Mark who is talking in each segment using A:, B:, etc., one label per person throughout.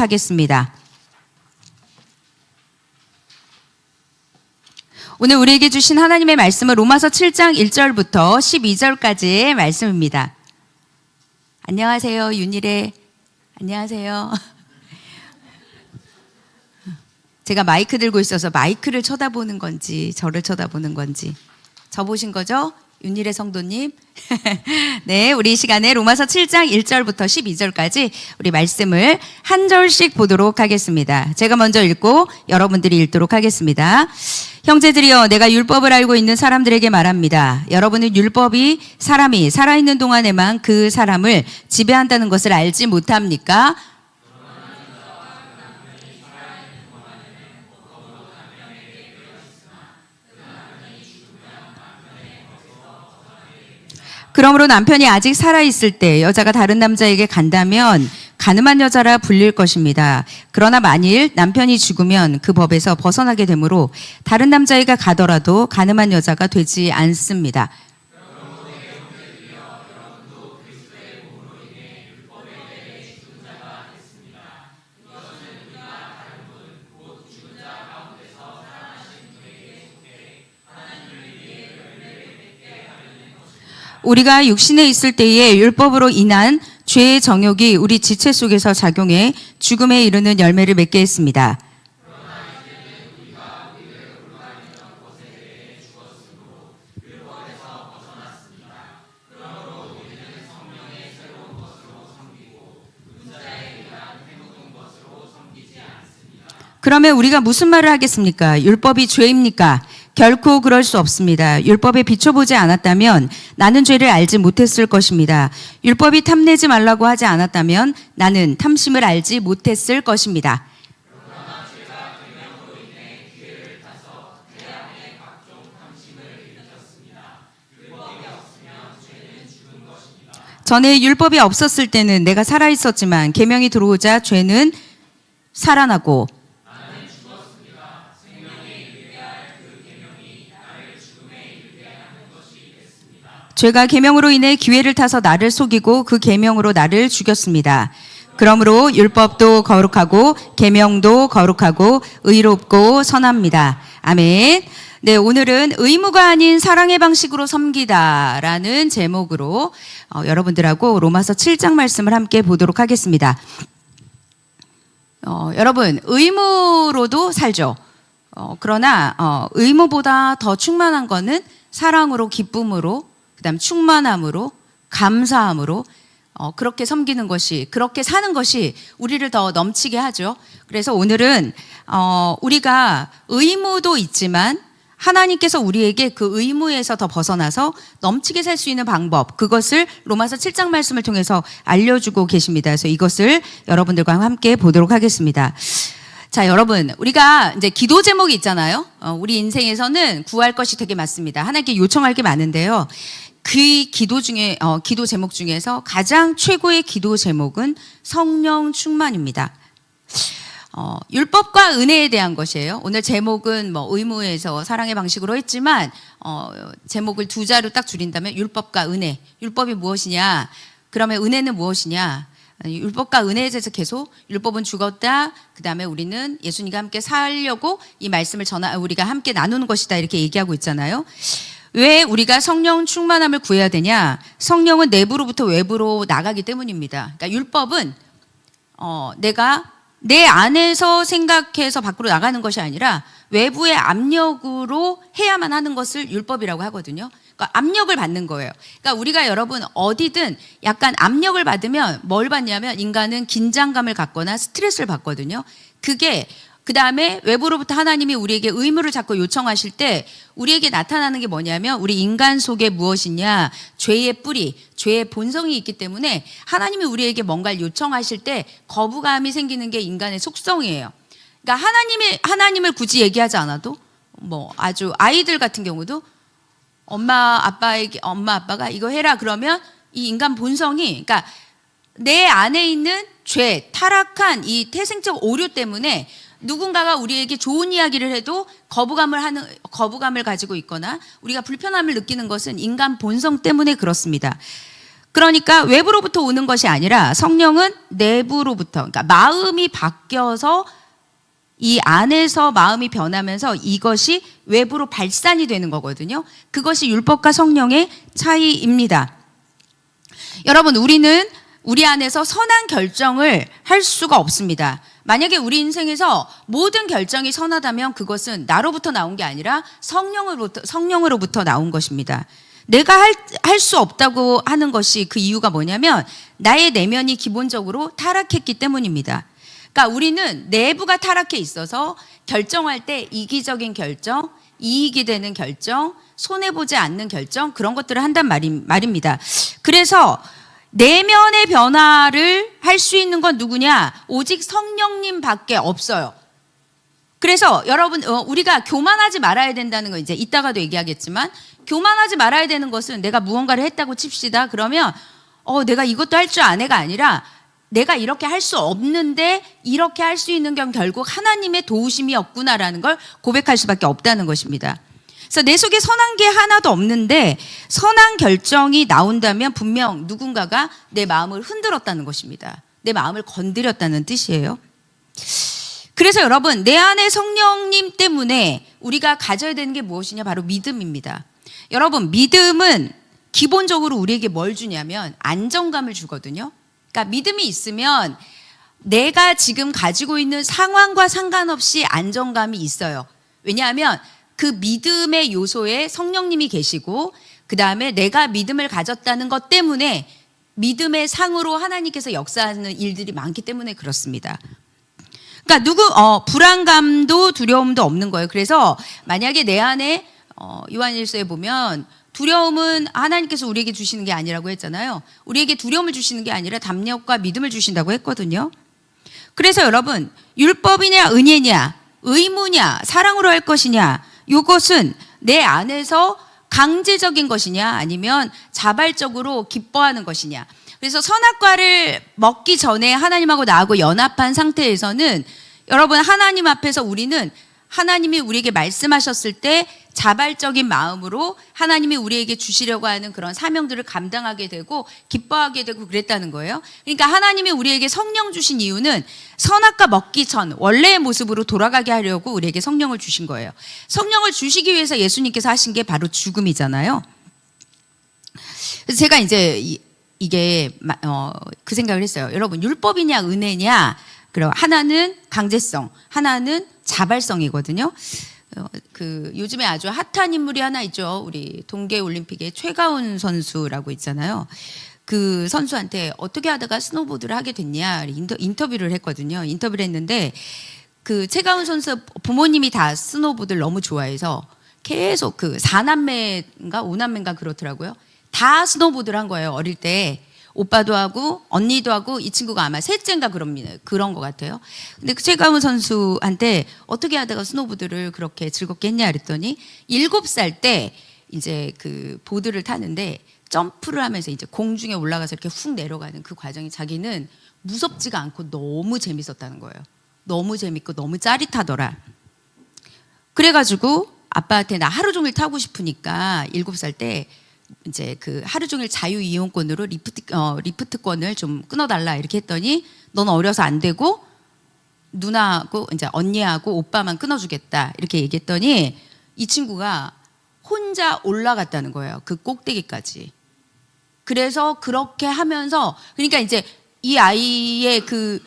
A: 하겠습니다. 오늘 우리에게 주신 하나님의 말씀은 로마서 7장 1절부터 12절까지의 말씀입니다. 안녕하세요, 윤일애. 안녕하세요. 제가 마이크 들고 있어서 마이크를 쳐다보는 건지 저를 쳐다보는 건지 저 보신 거죠? 윤일애 성도님. 네, 우리 이 시간에 로마서 7장 1절부터 12절까지 우리 말씀을 한 절씩 보도록 하겠습니다. 제가 먼저 읽고 여러분들이 읽도록 하겠습니다. 형제들이여, 내가 율법을 알고 있는 사람들에게 말합니다. 여러분은 율법이 사람이 살아있는 동안에만 그 사람을 지배한다는 것을 알지 못합니까? 그러므로 남편이 아직 살아있을 때 여자가 다른 남자에게 간다면 가늠한 여자라 불릴 것입니다. 그러나 만일 남편이 죽으면 그 법에서 벗어나게 되므로 다른 남자애가 가더라도 가늠한 여자가 되지 않습니다. 우리가 육신에 있을 때에 율법으로 인한 죄의 정욕이 우리 지체 속에서 작용해 죽음에 이르는 열매를 맺게 했습니다. 그러면 우리가 무슨 말을 하겠습니까? 율법이 죄입니까? 결코 그럴 수 없습니다. 율법에 비춰보지 않았다면 나는 죄를 알지 못했을 것입니다. 율법이 탐내지 말라고 하지 않았다면 나는 탐심을 알지 못했을 것입니다. 전에 율법이 없었을 때는 내가 살아있었지만 계명이 들어오자 죄는 살아나고 죄가 계명으로 인해 기회를 타서 나를 속이고 그 계명으로 나를 죽였습니다. 그러므로 율법도 거룩하고 계명도 거룩하고 의롭고 선합니다. 아멘. 네, 오늘은 의무가 아닌 사랑의 방식으로 섬기다라는 제목으로 여러분들하고 로마서 7장 말씀을 함께 보도록 하겠습니다. 여러분, 의무로도 살죠. 그러나 의무보다 더 충만한 거는 사랑으로, 기쁨으로, 그다음 충만함으로, 감사함으로 그렇게 섬기는 것이, 그렇게 사는 것이 우리를 더 넘치게 하죠. 그래서 오늘은 우리가 의무도 있지만 하나님께서 우리에게 그 의무에서 더 벗어나서 넘치게 살 수 있는 방법, 그것을 로마서 7장 말씀을 통해서 알려주고 계십니다. 그래서 이것을 여러분들과 함께 보도록 하겠습니다. 자, 여러분, 우리가 이제 기도 제목이 있잖아요. 우리 인생에서는 구할 것이 되게 많습니다. 하나님께 요청할 게 많은데요. 그 기도 중에, 기도 제목 중에서 가장 최고의 기도 제목은 성령 충만입니다. 율법과 은혜에 대한 것이에요. 오늘 제목은 뭐 의무에서 사랑의 방식으로 했지만, 제목을 두 자로 딱 줄인다면 율법과 은혜. 율법이 무엇이냐? 그러면 은혜는 무엇이냐? 율법과 은혜에 대해서 계속 율법은 죽었다. 그 다음에 우리는 예수님과 함께 살려고 이 말씀을 우리가 함께 나누는 것이다. 이렇게 얘기하고 있잖아요. 왜 우리가 성령 충만함을 구해야 되냐? 성령은 내부로부터 외부로 나가기 때문입니다. 그러니까 율법은 내가 내 안에서 생각해서 밖으로 나가는 것이 아니라 외부의 압력으로 해야만 하는 것을 율법이라고 하거든요. 그러니까 압력을 받는 거예요. 그러니까 우리가 여러분 어디든 약간 압력을 받으면 뭘 받냐면 인간은 긴장감을 갖거나 스트레스를 받거든요. 그게 그 다음에 외부로부터 하나님이 우리에게 의무를 자꾸 요청하실 때 우리에게 나타나는 게 뭐냐면 우리 인간 속에 무엇이냐? 죄의 뿌리, 죄의 본성이 있기 때문에 하나님이 우리에게 뭔가를 요청하실 때 거부감이 생기는 게 인간의 속성이에요. 그러니까 하나님을 굳이 얘기하지 않아도 뭐 아주 아이들 같은 경우도 엄마 아빠가 이거 해라 그러면 이 인간 본성이, 그러니까 내 안에 있는 죄, 타락한 이 태생적 오류 때문에 누군가가 우리에게 좋은 이야기를 해도 거부감을 가지고 있거나 우리가 불편함을 느끼는 것은 인간 본성 때문에 그렇습니다. 그러니까 외부로부터 오는 것이 아니라 성령은 내부로부터, 그러니까 마음이 바뀌어서 이 안에서 마음이 변하면서 이것이 외부로 발산이 되는 거거든요. 그것이 율법과 성령의 차이입니다. 여러분, 우리는 우리 안에서 선한 결정을 할 수가 없습니다. 만약에 우리 인생에서 모든 결정이 선하다면 그것은 나로부터 나온 게 아니라 성령으로부터 나온 것입니다. 내가 할 수 없다고 하는 것이 그 이유가 뭐냐면 나의 내면이 기본적으로 타락했기 때문입니다. 그러니까 우리는 내부가 타락해 있어서 결정할 때 이기적인 결정, 이익이 되는 결정, 손해보지 않는 결정, 그런 것들을 한단 말입니다. 그래서 내면의 변화를 할 수 있는 건 누구냐? 오직 성령님 밖에 없어요. 그래서 여러분, 우리가 교만하지 말아야 된다는 거 이제 이따가도 얘기하겠지만, 교만하지 말아야 되는 것은 내가 무언가를 했다고 칩시다. 그러면 내가 이것도 할 줄 아네가 아니라 내가 이렇게 할 수 없는데 이렇게 할 수 있는 건 결국 하나님의 도우심이 없구나라는 걸 고백할 수밖에 없다는 것입니다. 그래서 내 속에 선한 게 하나도 없는데 선한 결정이 나온다면 분명 누군가가 내 마음을 흔들었다는 것입니다. 내 마음을 건드렸다는 뜻이에요. 그래서 여러분, 내 안에 성령님 때문에 우리가 가져야 되는 게 무엇이냐? 바로 믿음입니다. 여러분, 믿음은 기본적으로 우리에게 뭘 주냐면 안정감을 주거든요. 그러니까 믿음이 있으면 내가 지금 가지고 있는 상황과 상관없이 안정감이 있어요. 왜냐하면 그 믿음의 요소에 성령님이 계시고 그 다음에 내가 믿음을 가졌다는 것 때문에 믿음의 상으로 하나님께서 역사하는 일들이 많기 때문에 그렇습니다. 그러니까 불안감도 두려움도 없는 거예요. 그래서 만약에 내 안에 요한일서에 보면 두려움은 하나님께서 우리에게 주시는 게 아니라고 했잖아요. 우리에게 두려움을 주시는 게 아니라 담력과 믿음을 주신다고 했거든요. 그래서 여러분, 율법이냐 은혜냐 의무냐 사랑으로 할 것이냐, 이것은 내 안에서 강제적인 것이냐 아니면 자발적으로 기뻐하는 것이냐. 그래서 선악과를 먹기 전에 하나님하고 나하고 연합한 상태에서는 여러분, 하나님 앞에서 우리는 하나님이 우리에게 말씀하셨을 때 자발적인 마음으로 하나님이 우리에게 주시려고 하는 그런 사명들을 감당하게 되고 기뻐하게 되고 그랬다는 거예요. 그러니까 하나님이 우리에게 성령 주신 이유는 선악과 먹기 전 원래의 모습으로 돌아가게 하려고 우리에게 성령을 주신 거예요. 성령을 주시기 위해서 예수님께서 하신 게 바로 죽음이잖아요. 그래서 제가 이제 이게 그 생각을 했어요. 여러분, 율법이냐 은혜냐, 그리고 하나는 강제성, 하나는 자발성이거든요. 요즘에 아주 핫한 인물이 하나 있죠. 우리 동계올림픽의 최가운 선수라고 있잖아요. 그 선수한테 어떻게 하다가 스노보드를 하게 됐냐 인터뷰를 했거든요. 인터뷰를 했는데 그 최가운 선수 부모님이 다 스노보드를 너무 좋아해서 계속 그 4남매인가 5남매인가 그렇더라고요. 다 스노보드를 한 거예요. 어릴 때. 오빠도 하고 언니도 하고 이 친구가 아마 셋째인가 그런 것 같아요. 근데 그 최가운 선수한테 어떻게 하다가 스노보드를 그렇게 즐겁게 했냐 그랬더니 7살 때 이제 그 보드를 타는데 점프를 하면서 이제 공중에 올라가서 이렇게 훅 내려가는 그 과정이 자기는 무섭지가 않고 너무 재밌었다는 거예요. 너무 재밌고 너무 짜릿하더라. 그래가지고 아빠한테 나 하루 종일 타고 싶으니까 7살 때 이제 그 하루 종일 자유 이용권으로 리프트권을 좀 끊어달라 이렇게 했더니 넌 어려서 안 되고 누나하고 이제 언니하고 오빠만 끊어주겠다 이렇게 얘기했더니 이 친구가 혼자 올라갔다는 거예요. 그 꼭대기까지. 그래서 그렇게 하면서 그러니까 이제 이 아이의 그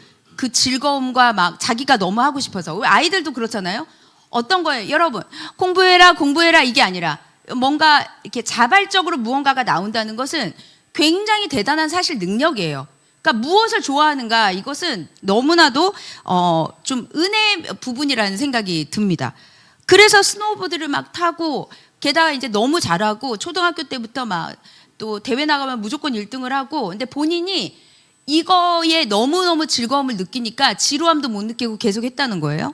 A: 즐거움과 막 자기가 너무 하고 싶어서 아이들도 그렇잖아요. 어떤 거예요? 여러분, 공부해라 이게 아니라 뭔가 이렇게 자발적으로 무언가가 나온다는 것은 굉장히 대단한 사실 능력이에요. 그러니까 무엇을 좋아하는가 이것은 너무나도 좀 은혜 부분이라는 생각이 듭니다. 그래서 스노우보드를 막 타고 게다가 이제 너무 잘하고 초등학교 때부터 막 또 대회 나가면 무조건 1등을 하고 근데 본인이 이거에 너무너무 즐거움을 느끼니까 지루함도 못 느끼고 계속 했다는 거예요.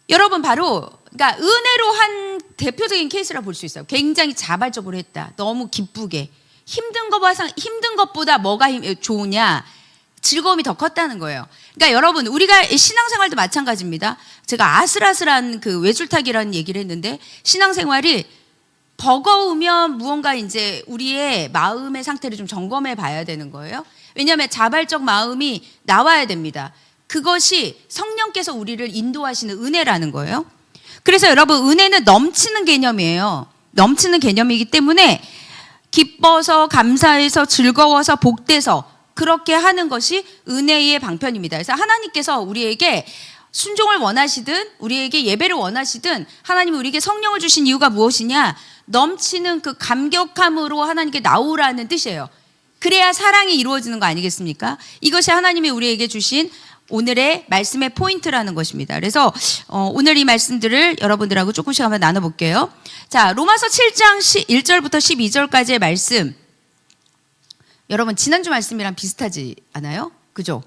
A: 여러분, 바로 그러니까 은혜로 한 대표적인 케이스라 볼 수 있어요. 굉장히 자발적으로 했다. 너무 기쁘게. 힘든 것보다 뭐가 좋으냐? 즐거움이 더 컸다는 거예요. 그러니까 여러분, 우리가 신앙생활도 마찬가지입니다. 제가 아슬아슬한 그 외줄타기라는 얘기를 했는데 신앙생활이 버거우면 무언가 이제 우리의 마음의 상태를 좀 점검해 봐야 되는 거예요. 왜냐하면 자발적 마음이 나와야 됩니다. 그것이 성령께서 우리를 인도하시는 은혜라는 거예요. 그래서 여러분, 은혜는 넘치는 개념이에요. 넘치는 개념이기 때문에 기뻐서, 감사해서, 즐거워서, 복돼서 그렇게 하는 것이 은혜의 방편입니다. 그래서 하나님께서 우리에게 순종을 원하시든 우리에게 예배를 원하시든 하나님이 우리에게 성령을 주신 이유가 무엇이냐? 넘치는 그 감격함으로 하나님께 나오라는 뜻이에요. 그래야 사랑이 이루어지는 거 아니겠습니까? 이것이 하나님이 우리에게 주신 오늘의 말씀의 포인트라는 것입니다. 그래서 오늘 이 말씀들을 여러분들하고 조금씩 한번 나눠볼게요. 자, 로마서 7장 1절부터 12절까지의 말씀. 여러분, 지난주 말씀이랑 비슷하지 않아요? 그죠?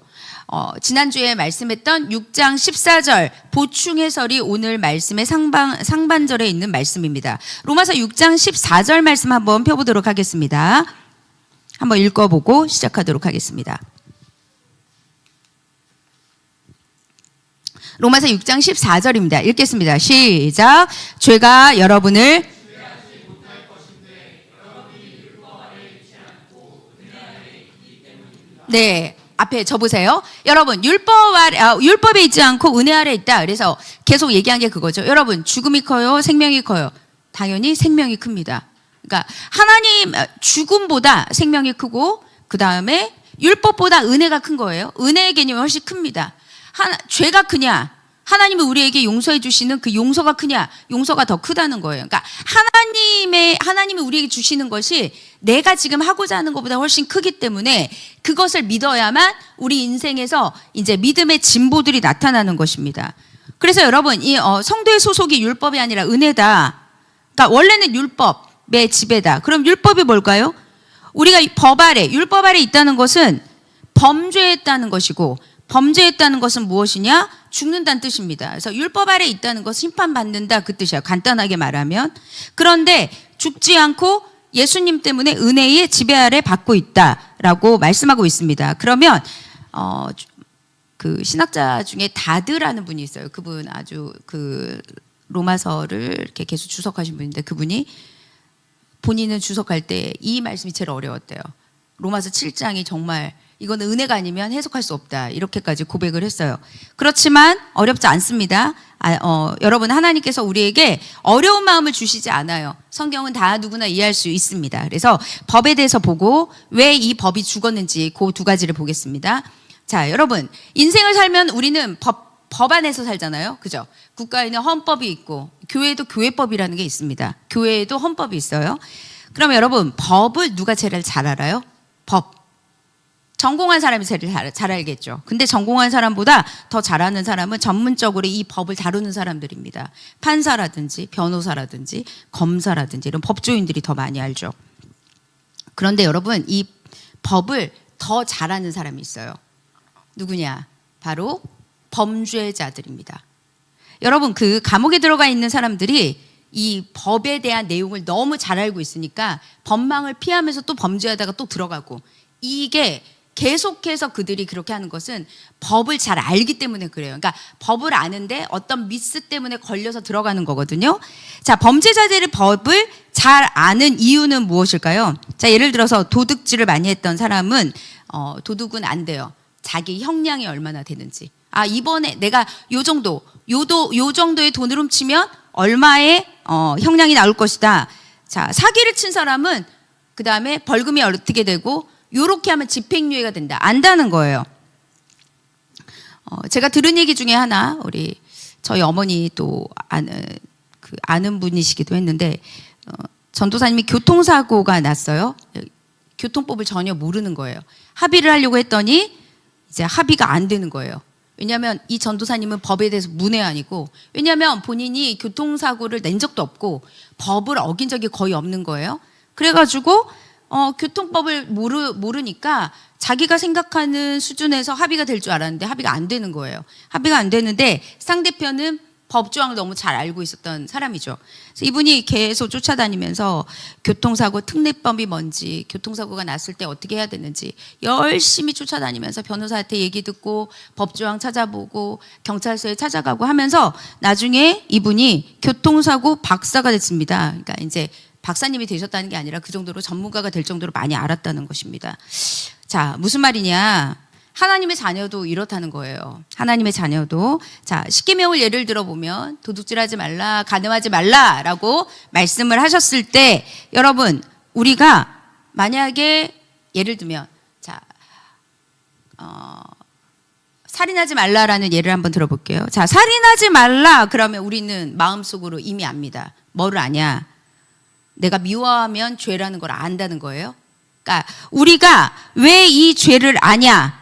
A: 지난주에 말씀했던 6장 14절 보충 해설이 오늘 말씀의 상반절에 있는 말씀입니다. 로마서 6장 14절 말씀 한번 펴보도록 하겠습니다. 한번 읽어보고 시작하도록 하겠습니다. 로마서 6장 14절입니다. 읽겠습니다. 시작. 죄가 여러분을 네, 앞에 적으세요. 여러분, 율법에 있지 않고 은혜 아래 있다. 그래서 계속 얘기한 게 그거죠. 여러분, 죽음이 커요? 생명이 커요? 당연히 생명이 큽니다. 그러니까 하나님 죽음보다 생명이 크고 그 다음에 율법보다 은혜가 큰 거예요. 은혜의 개념이 훨씬 큽니다. 죄가 크냐? 하나님이 우리에게 용서해 주시는 그 용서가 크냐? 용서가 더 크다는 거예요. 그러니까 하나님이 우리에게 주시는 것이 내가 지금 하고자 하는 것보다 훨씬 크기 때문에 그것을 믿어야만 우리 인생에서 이제 믿음의 진보들이 나타나는 것입니다. 그래서 여러분, 이 성도의 소속이 율법이 아니라 은혜다. 그러니까 원래는 율법의 지배다. 그럼 율법이 뭘까요? 우리가 율법 아래 있다는 것은 범죄했다는 것이고, 범죄했다는 것은 무엇이냐? 죽는다는 뜻입니다. 그래서 율법 아래 있다는 것은 심판받는다, 그 뜻이에요. 간단하게 말하면. 그런데 죽지 않고 예수님 때문에 은혜의 지배 아래 받고 있다라고 말씀하고 있습니다. 그러면 그 신학자 중에 다드라는 분이 있어요. 그분 아주 그 로마서를 이렇게 계속 주석하신 분인데, 그분이 본인은 주석할 때 이 말씀이 제일 어려웠대요. 로마서 7장이 정말 이거는 은혜가 아니면 해석할 수 없다, 이렇게까지 고백을 했어요. 그렇지만 어렵지 않습니다. 여러분, 하나님께서 우리에게 어려운 마음을 주시지 않아요. 성경은 다 누구나 이해할 수 있습니다. 그래서 법에 대해서 보고 왜 이 법이 죽었는지 그 두 가지를 보겠습니다. 자, 여러분, 인생을 살면 우리는 법 안에서 살잖아요. 그죠? 국가에는 헌법이 있고 교회에도 교회법이라는 게 있습니다. 교회에도 헌법이 있어요. 그러면 여러분, 법을 누가 제일 잘 알아요? 법. 전공한 사람이 제일 잘 알겠죠. 근데 전공한 사람보다 더 잘하는 사람은 전문적으로 이 법을 다루는 사람들입니다. 판사라든지 변호사라든지 검사라든지 이런 법조인들이 더 많이 알죠. 그런데 여러분, 이 법을 더 잘하는 사람이 있어요. 누구냐? 바로 범죄자들입니다. 여러분, 그 감옥에 들어가 있는 사람들이 이 법에 대한 내용을 너무 잘 알고 있으니까 법망을 피하면서 또 범죄하다가 또 들어가고, 이게 계속해서 그들이 그렇게 하는 것은 법을 잘 알기 때문에 그래요. 그러니까 법을 아는데 어떤 미스 때문에 걸려서 들어가는 거거든요. 자, 범죄자들의 법을 잘 아는 이유는 무엇일까요? 자, 예를 들어서 도둑질을 많이 했던 사람은 도둑은 안 돼요. 자기 형량이 얼마나 되는지. 이번에 내가 요 정도의 돈을 훔치면 얼마의 형량이 나올 것이다. 자, 사기를 친 사람은 그 다음에 벌금이 어떻게 되고, 요렇게 하면 집행유예가 된다. 안다는 거예요. 제가 들은 얘기 중에 하나, 저희 어머니 또 아는 분이시기도 했는데, 전도사님이 교통사고가 났어요. 교통법을 전혀 모르는 거예요. 합의를 하려고 했더니 이제 합의가 안 되는 거예요. 왜냐하면 이 전도사님은 법에 대해서 문외한이고, 왜냐하면 본인이 교통사고를 낸 적도 없고 법을 어긴 적이 거의 없는 거예요. 그래가지고 교통법을 모르니까 자기가 생각하는 수준에서 합의가 될 줄 알았는데 합의가 안 되는 거예요. 합의가 안 되는데 상대편은 법조항을 너무 잘 알고 있었던 사람이죠. 그래서 이분이 계속 쫓아다니면서 교통사고 특례법이 뭔지, 교통사고가 났을 때 어떻게 해야 되는지 열심히 쫓아다니면서 변호사한테 얘기 듣고 법조항 찾아보고 경찰서에 찾아가고 하면서 나중에 이분이 교통사고 박사가 됐습니다. 그러니까 이제 박사님이 되셨다는 게 아니라 그 정도로 전문가가 될 정도로 많이 알았다는 것입니다. 자, 무슨 말이냐? 하나님의 자녀도 이렇다는 거예요. 하나님의 자녀도. 자, 십계명을 예를 들어보면 도둑질하지 말라, 간음하지 말라라고 말씀을 하셨을 때 여러분, 우리가 만약에 예를 들면 자, 살인하지 말라라는 예를 한번 들어볼게요. 자, 살인하지 말라 그러면 우리는 마음속으로 이미 압니다. 뭐를 아냐? 내가 미워하면 죄라는 걸 안다는 거예요. 그러니까 우리가 왜 이 죄를 아냐?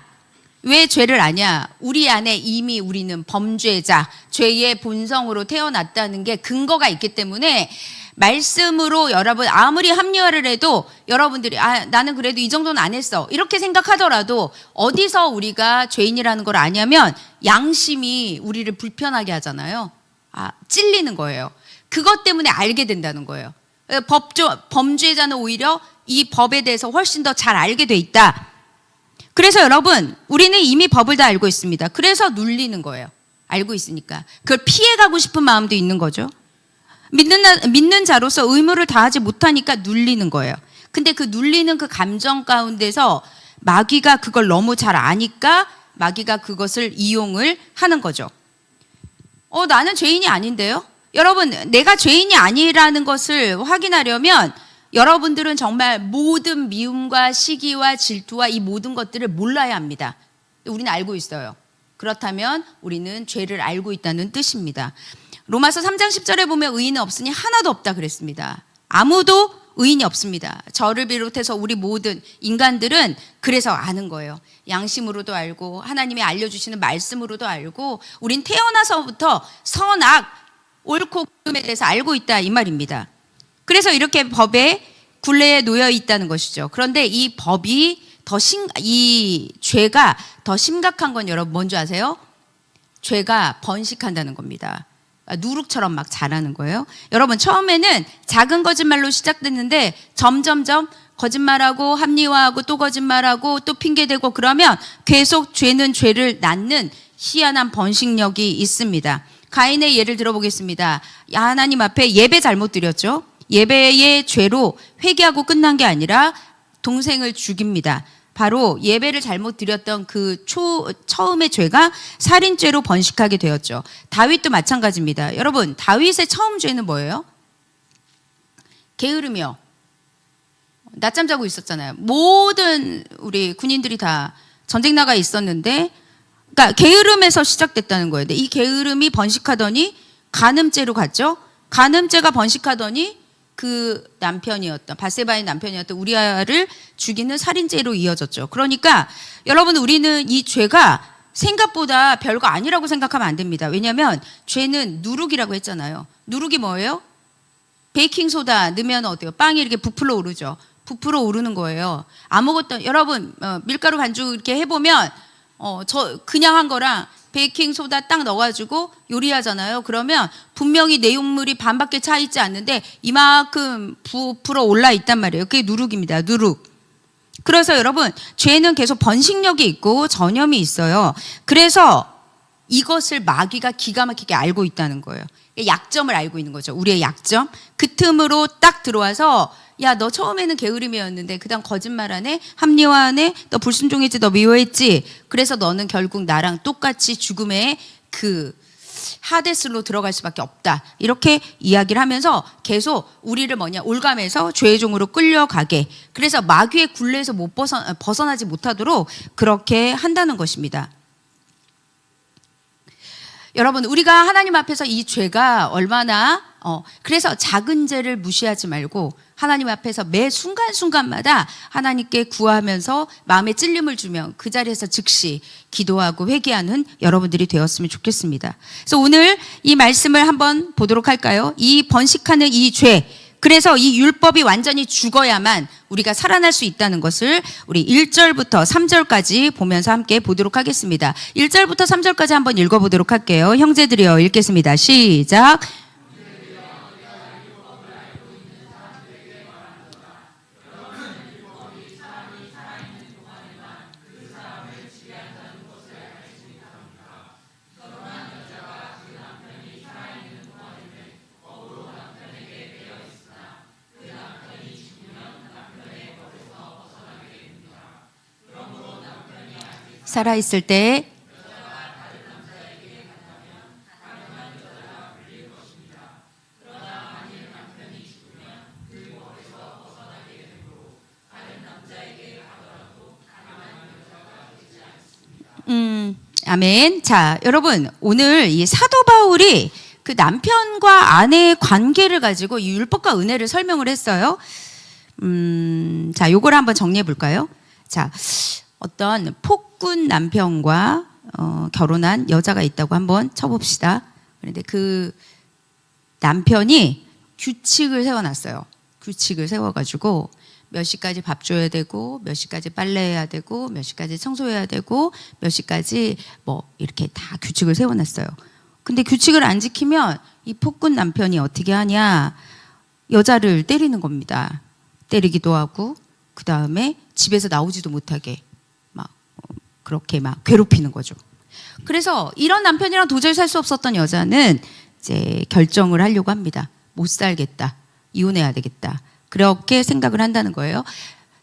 A: 왜 죄를 아냐? 우리 안에 이미 우리는 범죄자, 죄의 본성으로 태어났다는 게 근거가 있기 때문에 말씀으로 여러분 아무리 합리화를 해도 여러분들이 나는 그래도 이 정도는 안 했어 이렇게 생각하더라도 어디서 우리가 죄인이라는 걸 아냐면 양심이 우리를 불편하게 하잖아요. 찔리는 거예요. 그것 때문에 알게 된다는 거예요. 범죄자는 오히려 이 법에 대해서 훨씬 더 잘 알게 돼 있다. 그래서 여러분 우리는 이미 법을 다 알고 있습니다. 그래서 눌리는 거예요. 알고 있으니까. 그걸 피해가고 싶은 마음도 있는 거죠. 믿는 자로서 의무를 다하지 못하니까 눌리는 거예요. 근데 그 눌리는 그 감정 가운데서 마귀가 그걸 너무 잘 아니까 마귀가 그것을 이용을 하는 거죠. 나는 죄인이 아닌데요? 여러분, 내가 죄인이 아니라는 것을 확인하려면 여러분들은 정말 모든 미움과 시기와 질투와 이 모든 것들을 몰라야 합니다. 우리는 알고 있어요. 그렇다면 우리는 죄를 알고 있다는 뜻입니다. 로마서 3장 10절에 보면 의인은 없으니 하나도 없다 그랬습니다. 아무도 의인이 없습니다. 저를 비롯해서 우리 모든 인간들은 그래서 아는 거예요. 양심으로도 알고 하나님이 알려주시는 말씀으로도 알고 우린 태어나서부터 선악, 옳고 그름에 대해서 알고 있다 이 말입니다. 그래서 이렇게 법에 굴레에 놓여 있다는 것이죠. 그런데 이 법이 이 죄가 더 심각한 건 여러분 뭔지 아세요? 죄가 번식한다는 겁니다. 누룩처럼 막 자라는 거예요. 여러분 처음에는 작은 거짓말로 시작됐는데 점점점 거짓말하고 합리화하고 또 거짓말하고 또 핑계대고 그러면 계속 죄는 죄를 낳는 희한한 번식력이 있습니다. 가인의 예를 들어보겠습니다. 하나님 앞에 예배 잘못 드렸죠. 예배의 죄로 회개하고 끝난 게 아니라 동생을 죽입니다. 바로 예배를 잘못 드렸던 그 처음의 죄가 살인죄로 번식하게 되었죠. 다윗도 마찬가지입니다. 여러분, 다윗의 처음 죄는 뭐예요? 게으름이요. 낮잠 자고 있었잖아요. 모든 우리 군인들이 다 전쟁 나가 있었는데, 그러니까 게으름에서 시작됐다는 거예요. 근데 이 게으름이 번식하더니 간음죄로 갔죠. 간음죄가 번식하더니 그 남편이었던 밧세바의 남편이었던 우리아를 죽이는 살인죄로 이어졌죠. 그러니까 여러분 우리는 이 죄가 생각보다 별거 아니라고 생각하면 안 됩니다. 왜냐하면 죄는 누룩이라고 했잖아요. 누룩이 뭐예요? 베이킹소다 넣으면 어때요? 빵이 이렇게 부풀어 오르죠. 부풀어 오르는 거예요. 아무것도 여러분 밀가루 반죽 이렇게 해보면 저 그냥 한 거랑 베이킹소다 딱 넣어가지고 요리하잖아요. 그러면 분명히 내용물이 반밖에 차 있지 않는데 이만큼 부풀어 올라 있단 말이에요. 그게 누룩입니다. 누룩. 그래서 여러분 죄는 계속 번식력이 있고 전염이 있어요. 그래서 이것을 마귀가 기가 막히게 알고 있다는 거예요. 약점을 알고 있는 거죠. 우리의 약점. 그 틈으로 딱 들어와서 야, 너 처음에는 게으름이었는데 그다음 거짓말하네, 합리화하네, 너 불순종했지, 너 미워했지. 그래서 너는 결국 나랑 똑같이 죽음의 그 하데스로 들어갈 수밖에 없다. 이렇게 이야기를 하면서 계속 우리를 올감해서 죄의 종으로 끌려가게. 그래서 마귀의 굴레에서 벗어나지 못하도록 그렇게 한다는 것입니다. 여러분 우리가 하나님 앞에서 이 죄가 얼마나 그래서 작은 죄를 무시하지 말고 하나님 앞에서 매 순간순간마다 하나님께 구하면서 마음에 찔림을 주면 그 자리에서 즉시 기도하고 회개하는 여러분들이 되었으면 좋겠습니다. 그래서 오늘 이 말씀을 한번 보도록 할까요? 이 번식하는 이 죄, 그래서 이 율법이 완전히 죽어야만 우리가 살아날 수 있다는 것을 우리 1절부터 3절까지 보면서 함께 보도록 하겠습니다. 1절부터 3절까지 한번 읽어보도록 할게요. 형제들이여 읽겠습니다. 시작. 살아있을 때 아멘. 자, 여러분, 오늘 이 사도 바울이 그 남편과 아내의 관계를 가지고 이 율법과 은혜를 설명을 했어요. 자, 요걸 한번 정리해 볼까요? 자, 어떤 폭군 남편과 결혼한 여자가 있다고 한번 쳐봅시다. 그런데 그 남편이 규칙을 세워놨어요. 규칙을 세워가지고 몇 시까지 밥 줘야 되고, 몇 시까지 빨래해야 되고, 몇 시까지 청소해야 되고, 몇 시까지 뭐 이렇게 다 규칙을 세워놨어요. 근데 규칙을 안 지키면 이 폭군 남편이 어떻게 하냐? 여자를 때리는 겁니다. 때리기도 하고, 그 다음에 집에서 나오지도 못하게 막 그렇게 막 괴롭히는 거죠. 그래서 이런 남편이랑 도저히 살 수 없었던 여자는 이제 결정을 하려고 합니다. 못 살겠다. 이혼해야 되겠다. 그렇게 생각을 한다는 거예요.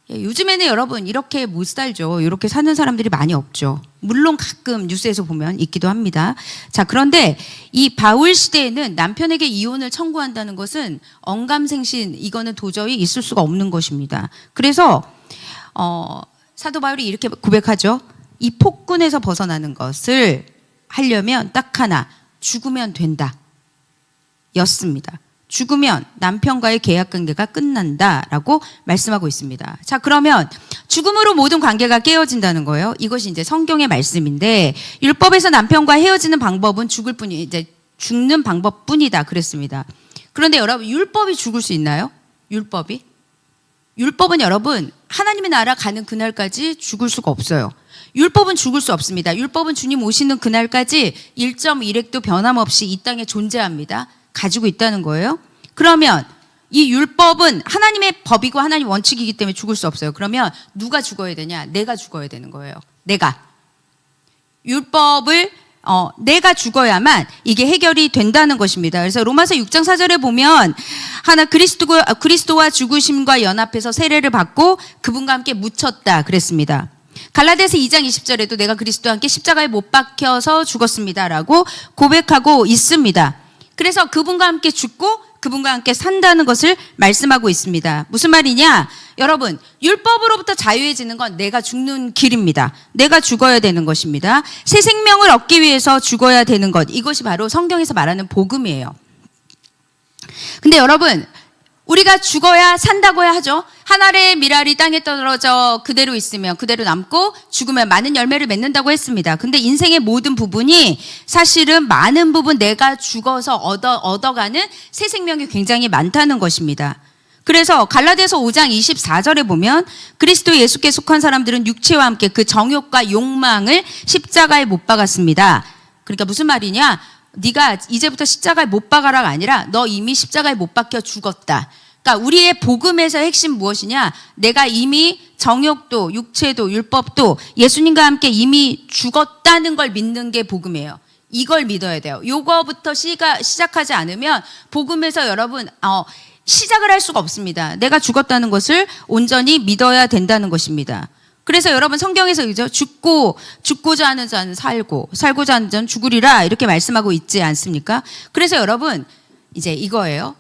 A: 요즘에는 여러분 이렇게 못 살죠. 이렇게 사는 사람들이 많이 없죠. 물론 가끔 뉴스에서 보면 있기도 합니다. 자, 그런데 이 바울 시대에는 남편에게 이혼을 청구한다는 것은 언감생신, 이거는 도저히 있을 수가 없는 것입니다. 그래서 사도 바울이 이렇게 고백하죠. 이 폭군에서 벗어나는 것을 하려면 딱 하나, 죽으면 된다 였습니다. 죽으면 남편과의 계약 관계가 끝난다라고 말씀하고 있습니다. 자, 그러면 죽음으로 모든 관계가 깨어진다는 거예요. 이것이 이제 성경의 말씀인데, 율법에서 남편과 헤어지는 방법은 죽는 방법뿐이다 그랬습니다. 그런데 여러분, 율법이 죽을 수 있나요? 율법은 여러분, 하나님의 나라 가는 그날까지 죽을 수가 없어요. 율법은 죽을 수 없습니다. 율법은 주님 오시는 그날까지 1.1획도 변함없이 이 땅에 존재합니다. 가지고 있다는 거예요. 그러면 이 율법은 하나님의 법이고 하나님의 원칙이기 때문에 죽을 수 없어요. 그러면 누가 죽어야 되냐? 내가 죽어야 되는 거예요. 내가. 율법을 내가 죽어야만 이게 해결이 된다는 것입니다. 그래서 로마서 6장 4절에 보면 하나 그리스도와 죽으심과 연합해서 세례를 받고 그분과 함께 묻혔다 그랬습니다. 갈라디아서 2장 20절에도 내가 그리스도와 함께 십자가에 못 박혀서 죽었습니다라고 고백하고 있습니다. 그래서 그분과 함께 죽고 그분과 함께 산다는 것을 말씀하고 있습니다. 무슨 말이냐? 여러분, 율법으로부터 자유해지는 건 내가 죽는 길입니다. 내가 죽어야 되는 것입니다. 새 생명을 얻기 위해서 죽어야 되는 것, 이것이 바로 성경에서 말하는 복음이에요. 근데 여러분, 우리가 죽어야 산다고 하죠. 한 알의 밀알이 땅에 떨어져 그대로 있으면 그대로 남고 죽으면 많은 열매를 맺는다고 했습니다. 근데 인생의 모든 부분이 사실은 많은 부분 내가 죽어서 얻어가는 새 생명이 굉장히 많다는 것입니다. 그래서 갈라디아서 5장 24절에 보면 그리스도 예수께 속한 사람들은 육체와 함께 그 정욕과 욕망을 십자가에 못 박았습니다. 그러니까 무슨 말이냐? 네가 이제부터 십자가에 못 박아라가 아니라 너 이미 십자가에 못 박혀 죽었다. 그러니까 우리의 복음에서 핵심 무엇이냐? 내가 이미 정욕도 육체도 율법도 예수님과 함께 이미 죽었다는 걸 믿는 게 복음이에요. 이걸 믿어야 돼요. 요거부터 시작하지 않으면 복음에서 여러분 시작을 할 수가 없습니다. 내가 죽었다는 것을 온전히 믿어야 된다는 것입니다. 그래서 여러분 성경에서 그죠? 죽고자 하는 자는 살고자 하는 자는 죽으리라 이렇게 말씀하고 있지 않습니까? 그래서 여러분 이제 이거예요.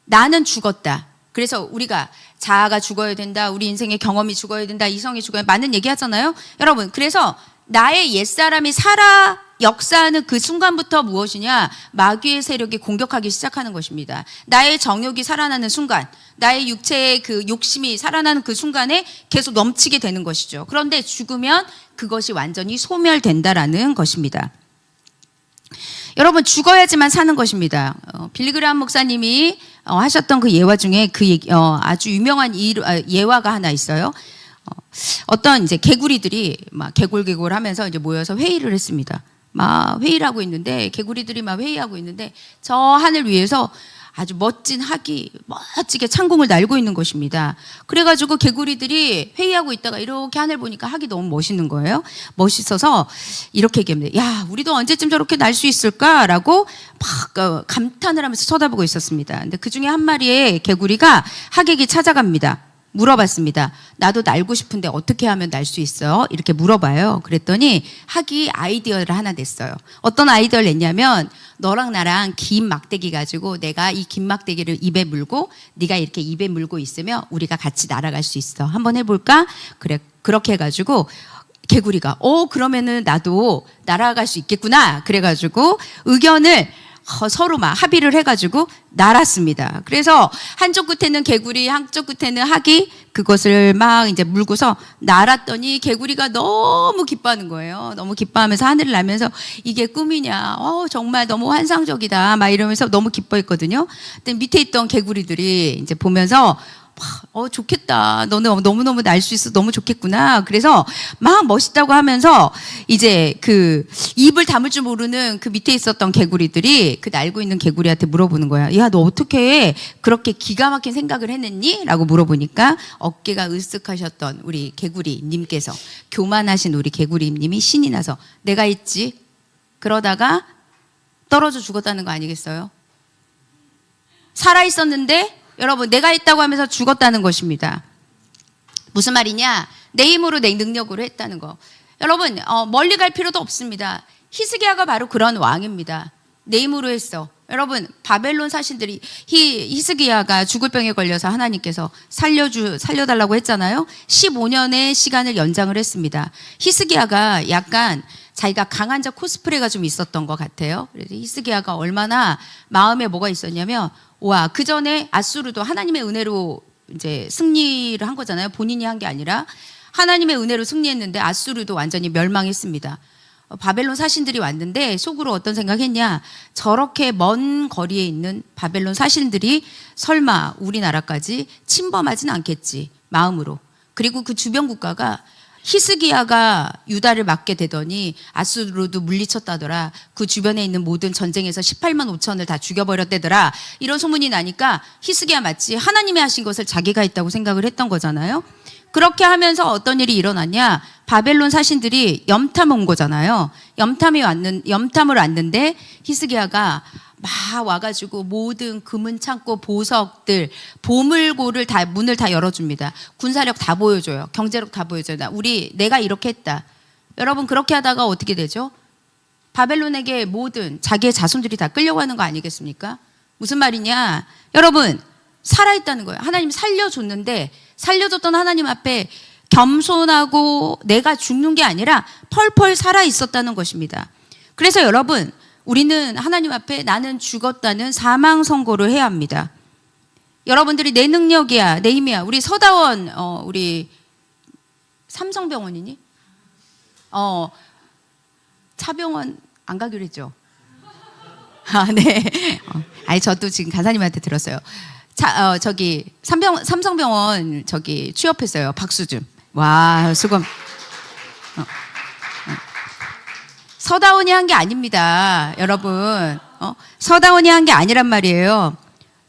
A: 나는 죽었다. 그래서 우리가 자아가 죽어야 된다. 우리 인생의 경험이 죽어야 된다. 이성이 죽어야 된다. 많은 얘기 하잖아요. 여러분 그래서 나의 옛사람이 살아 역사하는 그 순간부터 무엇이냐? 마귀의 세력이 공격하기 시작하는 것입니다. 나의 정욕이 살아나는 순간, 나의 육체의 그 욕심이 살아나는 그 순간에 계속 넘치게 되는 것이죠. 그런데 죽으면 그것이 완전히 소멸된다라는 것입니다. 여러분 죽어야지만 사는 것입니다. 빌리그레함 목사님이 하셨던 그 예화 중에 아주 유명한 예화가 하나 있어요. 어떤 이제 개구리들이 막 개골개골 하면서 이제 모여서 회의를 했습니다. 막 회의를 하고 있는데 개구리들이 막 회의하고 있는데 저 하늘 위에서 아주 멋진 학이 멋지게 창공을 날고 있는 것입니다. 그래가지고 개구리들이 회의하고 있다가 이렇게 하늘 보니까 학이 너무 멋있는 거예요. 멋있어서 이렇게 얘기합니다. 야, 우리도 언제쯤 저렇게 날 수 있을까라고 막 감탄을 하면서 쳐다보고 있었습니다. 근데 그 중에 한 마리의 개구리가 학에게 찾아갑니다. 물어봤습니다. 나도 날고 싶은데 어떻게 하면 날 수 있어요? 이렇게 물어봐요. 그랬더니 학이 아이디어를 하나 냈어요. 어떤 아이디어를 냈냐면 너랑 나랑 긴 막대기 가지고 내가 이 긴 막대기를 입에 물고 네가 이렇게 입에 물고 있으면 우리가 같이 날아갈 수 있어. 한번 해볼까? 그래, 그렇게 해가지고 개구리가 그러면은 나도 날아갈 수 있겠구나. 그래가지고 의견을 서로 막 합의를 해가지고 날았습니다. 그래서 한쪽 끝에는 개구리, 한쪽 끝에는 학이 그것을 막 이제 물고서 날았더니 개구리가 너무 기뻐하는 거예요. 너무 기뻐하면서 하늘을 날면서 이게 꿈이냐, 정말 너무 환상적이다, 막 이러면서 너무 기뻐했거든요. 근데 밑에 있던 개구리들이 이제 보면서 좋겠다. 너는 너무너무 날 수 있어. 너무 좋겠구나. 그래서 막 멋있다고 하면서 이제 그 입을 다물 줄 모르는 그 밑에 있었던 개구리들이 그 날고 있는 개구리한테 물어보는 거야. 야, 너 어떻게 그렇게 기가 막힌 생각을 해냈니? 라고 물어보니까 어깨가 으쓱하셨던 우리 개구리님께서, 교만하신 우리 개구리님이 신이 나서 내가 있지. 그러다가 떨어져 죽었다는 거 아니겠어요? 살아있었는데 여러분, 내가 있다고 하면서 죽었다는 것입니다. 무슨 말이냐? 내 힘으로, 내 능력으로 했다는 거. 여러분, 멀리 갈 필요도 없습니다. 히스기야가 바로 그런 왕입니다. 내 힘으로 했어. 여러분, 바벨론 사신들이 히스기야가 죽을 병에 걸려서 하나님께서 살려달라고 했잖아요. 15년의 시간을 연장을 했습니다. 히스기야가 약간 자기가 강한 자 코스프레가 좀 있었던 것 같아요. 그래서 히스기야가 얼마나 마음에 뭐가 있었냐면, 와, 그 전에 아수르도 하나님의 은혜로 이제 승리를 한 거잖아요. 본인이 한 게 아니라 하나님의 은혜로 승리했는데 아수르도 완전히 멸망했습니다. 바벨론 사신들이 왔는데 속으로 어떤 생각했냐? 저렇게 먼 거리에 있는 바벨론 사신들이 설마 우리나라까지 침범하진 않겠지, 마음으로. 그리고 그 주변 국가가 히스기야가 유다를 맡게 되더니 아수르도 물리쳤다더라. 그 주변에 있는 모든 전쟁에서 18만 5천을 다 죽여버렸대더라. 이런 소문이 나니까 히스기야 마치 하나님이 하신 것을 자기가 했다고 생각을 했던 거잖아요. 그렇게 하면서 어떤 일이 일어났냐? 바벨론 사신들이 염탐 온 거잖아요. 염탐을 왔는데 히스기야가 막 와가지고 모든 금은 창고, 보석들, 보물고를 다 문을 다 열어줍니다. 군사력 다 보여줘요. 경제력 다 보여줘요. 내가 이렇게 했다. 여러분, 그렇게 하다가 어떻게 되죠? 바벨론에게 모든 자기의 자손들이 다 끌려가는 거 아니겠습니까? 무슨 말이냐? 여러분, 살아있다는 거예요. 하나님 살려줬는데 살려줬던 하나님 앞에 겸손하고 내가 죽는 게 아니라 펄펄 살아있었다는 것입니다. 그래서 여러분, 우리는 하나님 앞에 나는 죽었다는 사망 선고를 해야 합니다. 여러분들이 내 능력이야, 내 힘이야. 우리 서다원, 우리 삼성병원이니? 차병원 안 가기로 했죠? 아, 네. 저도 지금 간사님한테 들었어요. 저기 삼성병원 저기 취업했어요. 박수 좀. 와, 수고. 서다원이 한 게 아닙니다, 여러분. 서다원이 한 게 아니란 말이에요.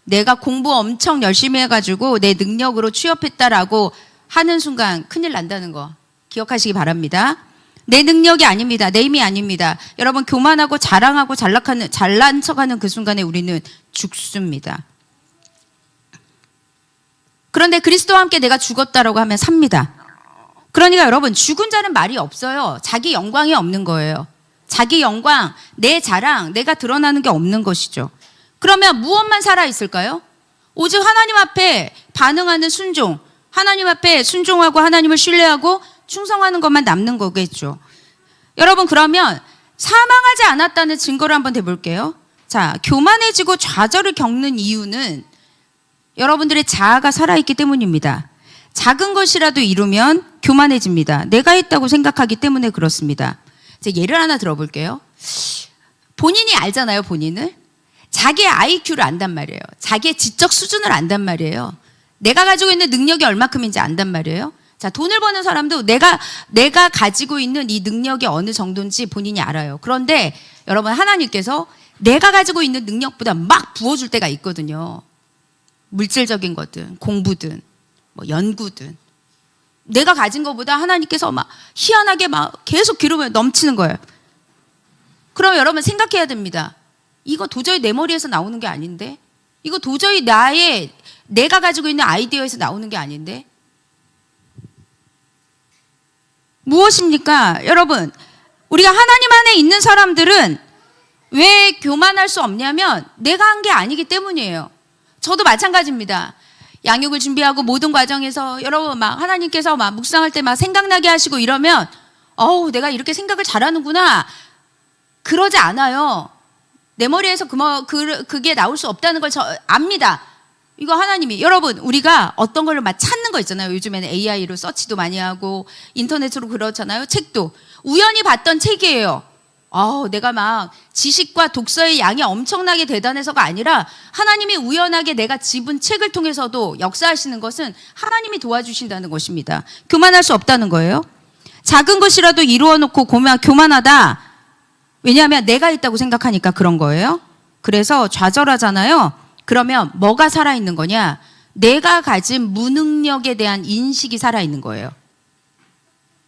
A: 내가 공부 엄청 열심히 해가지고 내 능력으로 취업했다라고 하는 순간 큰일 난다는 거 기억하시기 바랍니다. 내 능력이 아닙니다. 내 힘이 아닙니다. 여러분, 교만하고 자랑하고 잘난 척하는 그 순간에 우리는 죽습니다. 그런데 그리스도와 함께 내가 죽었다라고 하면 삽니다. 그러니까 여러분, 죽은 자는 말이 없어요. 자기 영광이 없는 거예요. 자기 영광, 내 자랑, 내가 드러나는 게 없는 것이죠. 그러면 무엇만 살아있을까요? 오직 하나님 앞에 반응하는 순종, 하나님 앞에 순종하고 하나님을 신뢰하고 충성하는 것만 남는 거겠죠. 여러분, 그러면 사망하지 않았다는 증거를 한번 대볼게요. 자, 교만해지고 좌절을 겪는 이유는 여러분들의 자아가 살아있기 때문입니다. 작은 것이라도 이루면 교만해집니다. 내가 했다고 생각하기 때문에 그렇습니다. 예를 하나 들어볼게요. 본인이 알잖아요, 본인을. 자기의 IQ를 안단 말이에요. 자기의 지적 수준을 안단 말이에요. 내가 가지고 있는 능력이 얼마큼인지 안단 말이에요. 자, 돈을 버는 사람도 내가 가지고 있는 이 능력이 어느 정도인지 본인이 알아요. 그런데 여러분, 하나님께서 내가 가지고 있는 능력보다 막 부어줄 때가 있거든요. 물질적인 것든 공부든 뭐 연구든 내가 가진 것보다 하나님께서 막 희한하게 막 계속 기름을 넘치는 거예요. 그럼 여러분 생각해야 됩니다. 이거 도저히 내 머리에서 나오는 게 아닌데, 이거 도저히 내가 가지고 있는 아이디어에서 나오는 게 아닌데, 무엇입니까? 여러분, 우리가 하나님 안에 있는 사람들은 왜 교만할 수 없냐면 내가 한 게 아니기 때문이에요. 저도 마찬가지입니다. 양육을 준비하고 모든 과정에서 여러분 막 하나님께서 막 묵상할 때 막 생각나게 하시고 이러면 내가 이렇게 생각을 잘하는구나. 그러지 않아요. 내 머리에서 그게 나올 수 없다는 걸 압니다. 이거 하나님이, 여러분, 우리가 어떤 걸 막 찾는 거 있잖아요. 요즘에는 AI로 서치도 많이 하고 인터넷으로 그렇잖아요. 책도 우연히 봤던 책이에요. 내가 막 지식과 독서의 양이 엄청나게 대단해서가 아니라 하나님이 우연하게 내가 집은 책을 통해서도 역사하시는 것은 하나님이 도와주신다는 것입니다. 교만할 수 없다는 거예요. 작은 것이라도 이루어 놓고 교만하다. 왜냐하면 내가 있다고 생각하니까 그런 거예요. 그래서 좌절하잖아요. 그러면 뭐가 살아있는 거냐? 내가 가진 무능력에 대한 인식이 살아있는 거예요.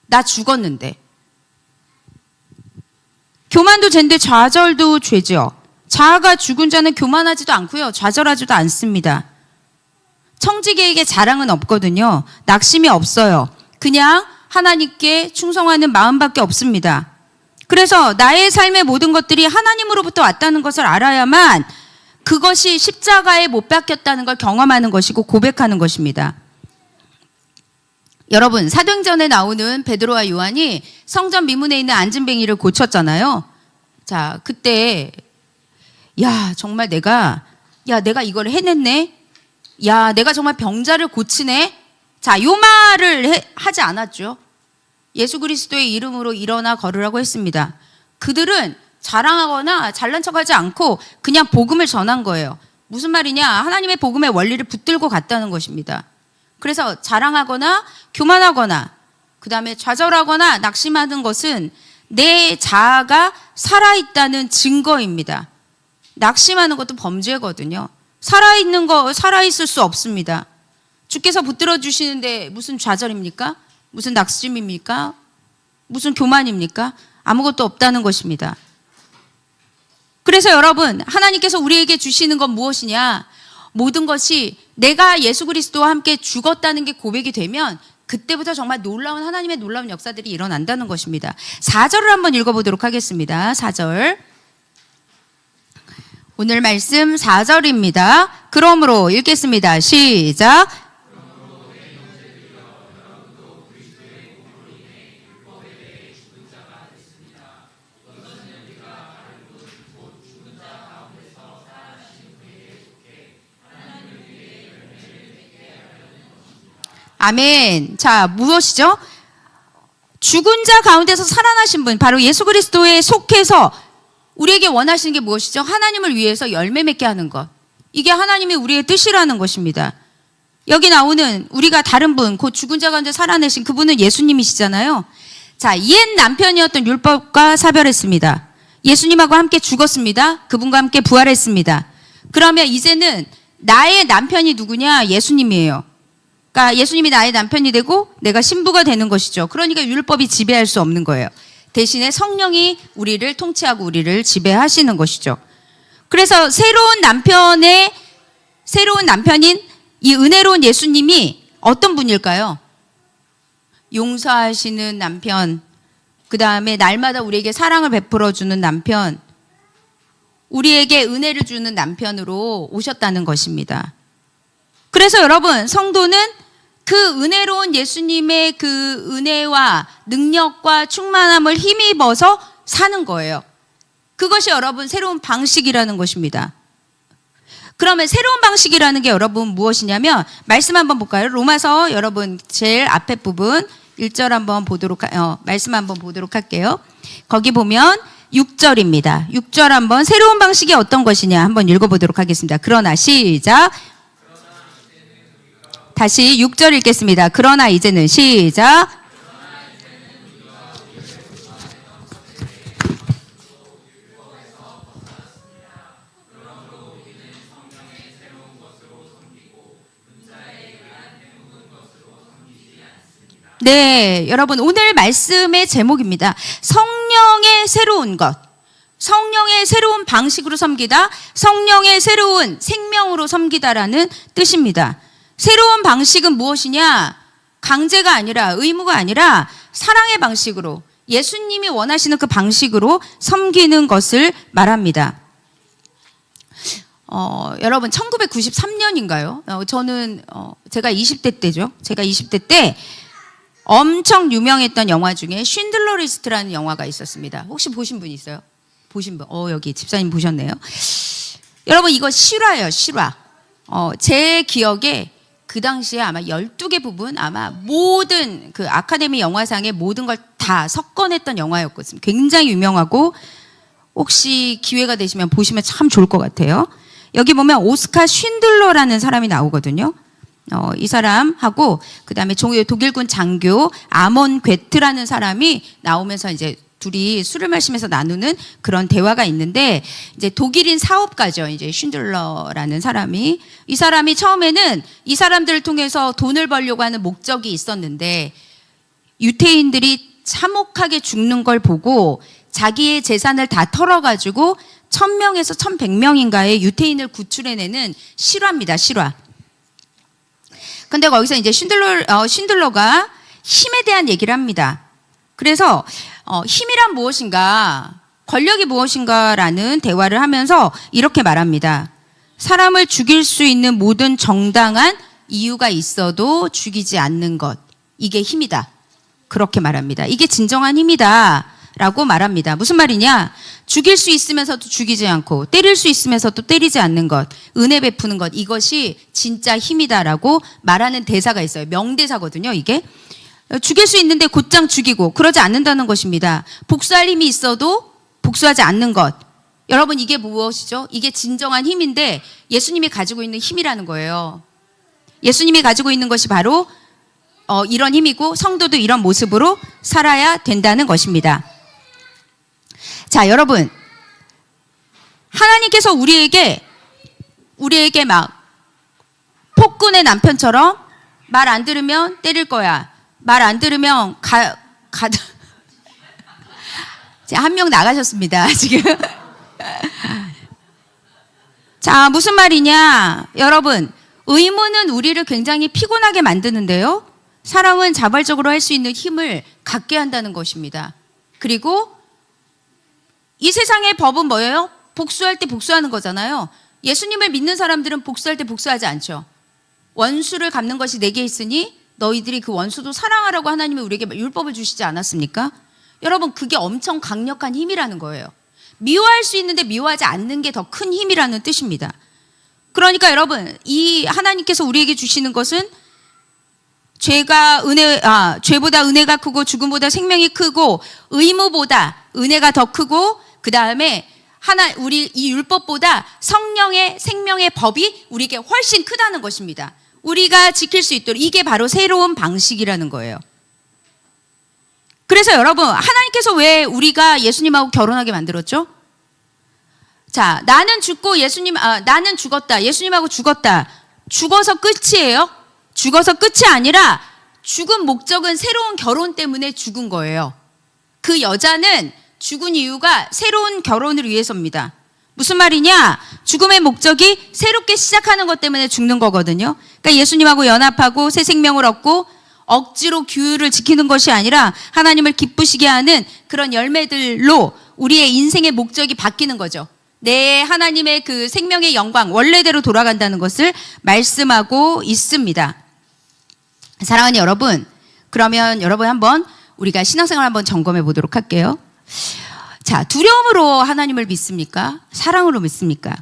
A: 나 죽었는데. 교만도 죄인데 좌절도 죄죠. 자아가 죽은 자는 교만하지도 않고요. 좌절하지도 않습니다. 청지기에게 자랑은 없거든요. 낙심이 없어요. 그냥 하나님께 충성하는 마음밖에 없습니다. 그래서 나의 삶의 모든 것들이 하나님으로부터 왔다는 것을 알아야만 그것이 십자가에 못 박혔다는 걸 경험하는 것이고 고백하는 것입니다. 여러분, 사도행전에 나오는 베드로와 요한이 성전 미문에 있는 안진뱅이를 고쳤잖아요. 자, 그때 정말 내가 이걸 해냈네. 내가 정말 병자를 고치네. 자, 요 말을 하지 않았죠. 예수 그리스도의 이름으로 일어나 걸으라고 했습니다. 그들은 자랑하거나 잘난 척하지 않고 그냥 복음을 전한 거예요. 무슨 말이냐? 하나님의 복음의 원리를 붙들고 갔다는 것입니다. 그래서 자랑하거나 교만하거나 그 다음에 좌절하거나 낙심하는 것은 내 자아가 살아있다는 증거입니다. 낙심하는 것도 범죄거든요. 살아있을 수 없습니다. 주께서 붙들어 주시는데 무슨 좌절입니까? 무슨 낙심입니까? 무슨 교만입니까? 아무것도 없다는 것입니다. 그래서 여러분, 하나님께서 우리에게 주시는 건 무엇이냐? 모든 것이 내가 예수 그리스도와 함께 죽었다는 게 고백이 되면 그때부터 정말 하나님의 놀라운 역사들이 일어난다는 것입니다. 4절을 한번 읽어보도록 하겠습니다. 4절. 오늘 말씀 4절입니다. 그러므로 읽겠습니다. 시작. 아멘. 자, 무엇이죠? 죽은 자 가운데서 살아나신 분, 바로 예수 그리스도에 속해서 우리에게 원하시는 게 무엇이죠? 하나님을 위해서 열매 맺게 하는 것. 이게 하나님이 우리의 뜻이라는 것입니다. 여기 나오는 우리가 다른 분, 곧 죽은 자 가운데 살아내신 그분은 예수님이시잖아요. 자, 옛 남편이었던 율법과 사별했습니다. 예수님하고 함께 죽었습니다. 그분과 함께 부활했습니다. 그러면 이제는 나의 남편이 누구냐? 예수님이에요. 그러니까 예수님이 나의 남편이 되고 내가 신부가 되는 것이죠. 그러니까 율법이 지배할 수 없는 거예요. 대신에 성령이 우리를 통치하고 우리를 지배하시는 것이죠. 그래서 새로운 남편인 이 은혜로운 예수님이 어떤 분일까요? 용서하시는 남편, 그 다음에 날마다 우리에게 사랑을 베풀어주는 남편, 우리에게 은혜를 주는 남편으로 오셨다는 것입니다. 그래서 여러분, 성도는 그 은혜로운 예수님의 그 은혜와 능력과 충만함을 힘입어서 사는 거예요. 그것이 여러분 새로운 방식이라는 것입니다. 그러면 새로운 방식이라는 게 여러분 무엇이냐면 말씀 한번 볼까요? 로마서 여러분 제일 앞에 부분 1절 한번 말씀 한번 보도록 할게요. 거기 보면 6절입니다. 6절 한번 새로운 방식이 어떤 것이냐 한번 읽어보도록 하겠습니다. 그러나 시작. 다시 6절 읽겠습니다. 그러나 이제는 시작. 네, 여러분 오늘 말씀의 제목입니다. 성령의 새로운 것. 성령의 새로운 방식으로 섬기다, 성령의 새로운 생명으로 섬기다라는 뜻입니다. 새로운 방식은 무엇이냐? 강제가 아니라, 의무가 아니라 사랑의 방식으로 예수님이 원하시는 그 방식으로 섬기는 것을 말합니다. 여러분 1993년인가요? 저는 제가 20대 때죠. 제가 20대 때 엄청 유명했던 영화 중에 쉰들러 리스트라는 영화가 있었습니다. 혹시 보신 분 있어요? 보신 분? 여기 집사님 보셨네요. 여러분 이거 실화예요, 실화. 제 기억에 그 당시에 아마 12개 부분 아마 모든 그 아카데미 영화상의 모든 걸 다 석권했던 영화였거든요. 굉장히 유명하고 혹시 기회가 되시면 보시면 참 좋을 것 같아요. 여기 보면 오스카 쉰들러라는 사람이 나오거든요. 이 사람하고 그다음에 독일군 장교 아몬 괴트라는 사람이 나오면서 이제 둘이 술을 마시면서 나누는 그런 대화가 있는데 이제 독일인 사업가죠. 이제 쉰들러라는 사람이 이 사람이 처음에는 이 사람들을 통해서 돈을 벌려고 하는 목적이 있었는데 유태인들이 참혹하게 죽는 걸 보고 자기의 재산을 다 털어가지고 1000명에서 1100명인가의 유태인을 구출해내는 실화입니다. 실화. 근데 거기서 이제 쉰들러가 힘에 대한 얘기를 합니다. 그래서 힘이란 무엇인가, 권력이 무엇인가라는 대화를 하면서 이렇게 말합니다. 사람을 죽일 수 있는 모든 정당한 이유가 있어도 죽이지 않는 것, 이게 힘이다. 그렇게 말합니다. 이게 진정한 힘이다 라고 말합니다. 무슨 말이냐? 죽일 수 있으면서도 죽이지 않고 때릴 수 있으면서도 때리지 않는 것, 은혜 베푸는 것, 이것이 진짜 힘이다라고 말하는 대사가 있어요. 명대사거든요. 이게 죽일 수 있는데 곧장 죽이고 그러지 않는다는 것입니다. 복수할 힘이 있어도 복수하지 않는 것. 여러분 이게 무엇이죠? 이게 진정한 힘인데 예수님이 가지고 있는 힘이라는 거예요. 예수님이 가지고 있는 것이 바로 이런 힘이고 성도도 이런 모습으로 살아야 된다는 것입니다. 자, 여러분 하나님께서 우리에게 막 폭군의 남편처럼 말 안 들으면 때릴 거야. 말 안 들으면 한 명 나가셨습니다. 지금. 자, 무슨 말이냐? 여러분, 의무는 우리를 굉장히 피곤하게 만드는데요. 사람은 자발적으로 할 수 있는 힘을 갖게 한다는 것입니다. 그리고 이 세상의 법은 뭐예요? 복수할 때 복수하는 거잖아요. 예수님을 믿는 사람들은 복수할 때 복수하지 않죠. 원수를 갚는 것이 내게 있으니 너희들이 그 원수도 사랑하라고 하나님이 우리에게 율법을 주시지 않았습니까? 여러분 그게 엄청 강력한 힘이라는 거예요. 미워할 수 있는데 미워하지 않는 게 더 큰 힘이라는 뜻입니다. 그러니까 여러분 이 하나님께서 우리에게 주시는 것은 죄보다 은혜가 크고 죽음보다 생명이 크고 의무보다 은혜가 더 크고 그 다음에 우리 이 율법보다 성령의 생명의 법이 우리에게 훨씬 크다는 것입니다. 우리가 지킬 수 있도록 이게 바로 새로운 방식이라는 거예요. 그래서 여러분 하나님께서 왜 우리가 예수님하고 결혼하게 만들었죠? 자, 나는 죽었다. 예수님하고 죽었다. 죽어서 끝이에요? 죽어서 끝이 아니라 죽은 목적은 새로운 결혼 때문에 죽은 거예요. 그 여자는 죽은 이유가 새로운 결혼을 위해서입니다. 무슨 말이냐? 죽음의 목적이 새롭게 시작하는 것 때문에 죽는 거거든요. 그러니까 예수님하고 연합하고 새 생명을 얻고 억지로 규율을 지키는 것이 아니라 하나님을 기쁘시게 하는 그런 열매들로 우리의 인생의 목적이 바뀌는 거죠. 내 하나님의 그 생명의 영광 원래대로 돌아간다는 것을 말씀하고 있습니다. 사랑하는 여러분, 그러면 여러분 한번 우리가 신앙생활 한번 점검해 보도록 할게요. 자, 두려움으로 하나님을 믿습니까? 사랑으로 믿습니까?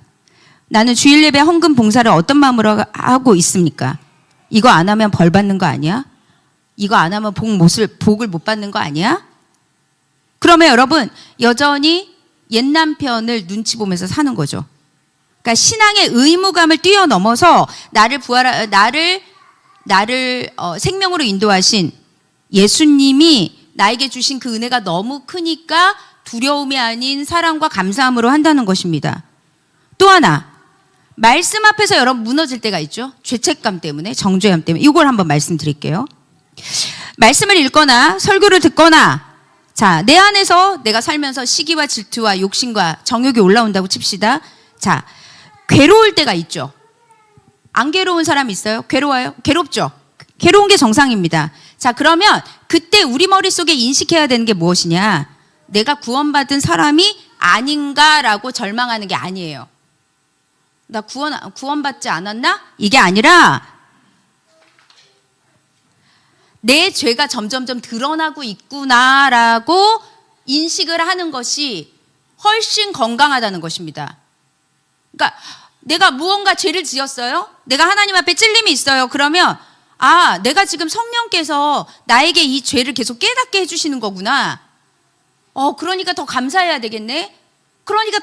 A: 나는 주일 예배 헌금 봉사를 어떤 마음으로 하고 있습니까? 이거 안 하면 벌 받는 거 아니야? 이거 안 하면 복을 못 받는 거 아니야? 그러면 여러분 여전히 옛 남편을 눈치 보면서 사는 거죠. 그러니까 신앙의 의무감을 뛰어넘어서 나를 생명으로 인도하신 예수님이 나에게 주신 그 은혜가 너무 크니까 두려움이 아닌 사랑과 감사함으로 한다는 것입니다. 또 하나, 말씀 앞에서 여러분 무너질 때가 있죠. 죄책감 때문에, 정죄감 때문에. 이걸 한번 말씀드릴게요. 말씀을 읽거나 설교를 듣거나 자, 내 안에서 내가 살면서 시기와 질투와 욕심과 정욕이 올라온다고 칩시다. 자, 괴로울 때가 있죠. 안 괴로운 사람 있어요? 괴로워요? 괴롭죠. 괴로운 게 정상입니다. 자, 그러면 그때 우리 머릿속에 인식해야 되는 게 무엇이냐? 내가 구원받은 사람이 아닌가라고 절망하는 게 아니에요. 나 구원받지 않았나? 이게 아니라 내 죄가 점점점 드러나고 있구나라고 인식을 하는 것이 훨씬 건강하다는 것입니다. 그러니까 내가 무언가 죄를 지었어요. 내가 하나님 앞에 찔림이 있어요. 그러면 내가 지금 성령께서 나에게 이 죄를 계속 깨닫게 해주시는 거구나. 그러니까 더 감사해야 되겠네. 그러니까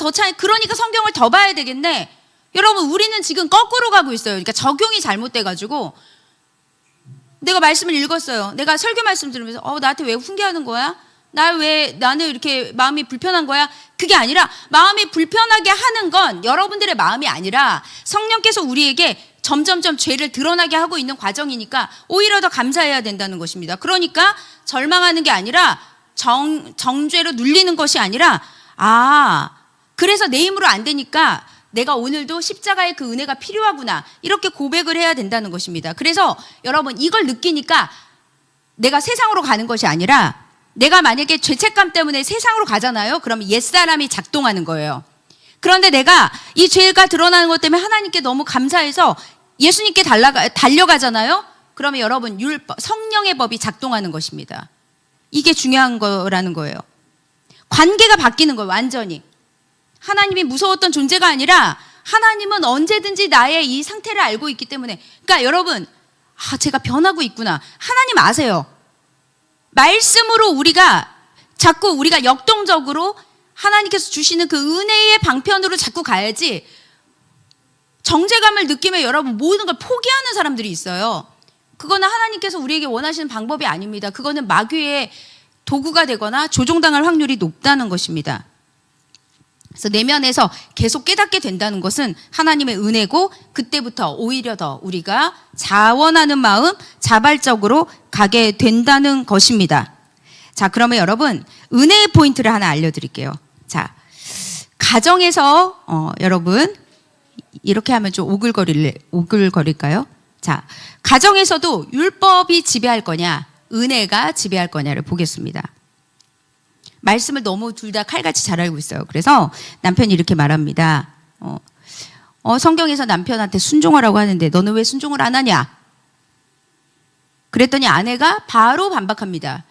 A: 성경을 더 봐야 되겠네. 여러분, 우리는 지금 거꾸로 가고 있어요. 그러니까 적용이 잘못돼가지고 내가 말씀을 읽었어요. 내가 설교 말씀 들으면서 나한테 왜 훈계하는 거야? 나는 이렇게 마음이 불편한 거야? 그게 아니라 마음이 불편하게 하는 건 여러분들의 마음이 아니라 성령께서 우리에게 점점점 죄를 드러나게 하고 있는 과정이니까 오히려 더 감사해야 된다는 것입니다. 그러니까 절망하는 게 아니라 정죄로 눌리는 것이 아니라 그래서 내 힘으로 안 되니까 내가 오늘도 십자가의 그 은혜가 필요하구나 이렇게 고백을 해야 된다는 것입니다. 그래서 여러분 이걸 느끼니까 내가 세상으로 가는 것이 아니라 내가 만약에 죄책감 때문에 세상으로 가잖아요. 그러면 옛사람이 작동하는 거예요. 그런데 내가 이 죄가 드러나는 것 때문에 하나님께 너무 감사해서 예수님께 달려가잖아요. 그러면 여러분 성령의 법이 작동하는 것입니다. 이게 중요한 거라는 거예요. 관계가 바뀌는 거예요. 완전히. 하나님이 무서웠던 존재가 아니라 하나님은 언제든지 나의 이 상태를 알고 있기 때문에 그러니까 여러분 제가 변하고 있구나. 하나님 아세요. 말씀으로 우리가 역동적으로 하나님께서 주시는 그 은혜의 방편으로 자꾸 가야지 정죄감을 느끼면 여러분 모든 걸 포기하는 사람들이 있어요. 그거는 하나님께서 우리에게 원하시는 방법이 아닙니다. 그거는 마귀의 도구가 되거나 조종당할 확률이 높다는 것입니다. 그래서 내면에서 계속 깨닫게 된다는 것은 하나님의 은혜고 그때부터 오히려 더 우리가 자원하는 마음, 자발적으로 가게 된다는 것입니다. 자, 그러면 여러분 은혜의 포인트를 하나 알려드릴게요. 자, 가정에서 여러분 이렇게 하면 좀 오글거릴까요? 자, 가정에서도 율법이 지배할 거냐, 은혜가 지배할 거냐를 보겠습니다. 말씀을 너무 둘 다 칼같이 잘 알고 있어요. 그래서 남편이 이렇게 말합니다. 성경에서 남편한테 순종하라고 하는데 너는 왜 순종을 안 하냐? 그랬더니 아내가 바로 반박합니다.